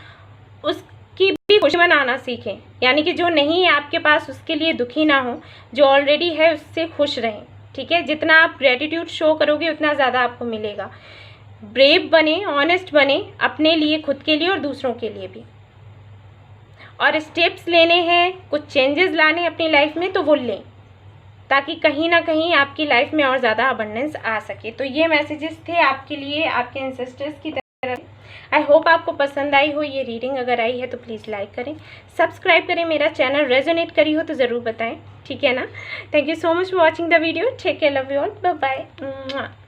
उसकी भी खुशी मनाना सीखें, यानी कि जो नहीं है आपके पास उसके लिए दुखी ना हो, जो ऑलरेडी है उससे खुश रहें, ठीक है। जितना आप ग्रेटिट्यूड शो करोगे उतना ज़्यादा आपको मिलेगा। ब्रेव बने, ऑनेस्ट बने, अपने लिए, खुद के लिए और दूसरों के लिए भी। और स्टेप्स लेने हैं, कुछ चेंजेस लाने अपनी लाइफ में तो वो लें, ताकि कहीं ना कहीं आपकी लाइफ में और ज़्यादा अबंडेंस आ सके। तो ये मैसेजेस थे आपके लिए आपके एंसेस्टर्स की तरफ। आई होप आपको पसंद आई हो ये रीडिंग। अगर आई है तो प्लीज़ लाइक करें, सब्सक्राइब करें, मेरा चैनल रेजोनेट करी हो तो ज़रूर बताएं, ठीक है ना। Thank you so much for watching the video. Take care, love you all, bye bye.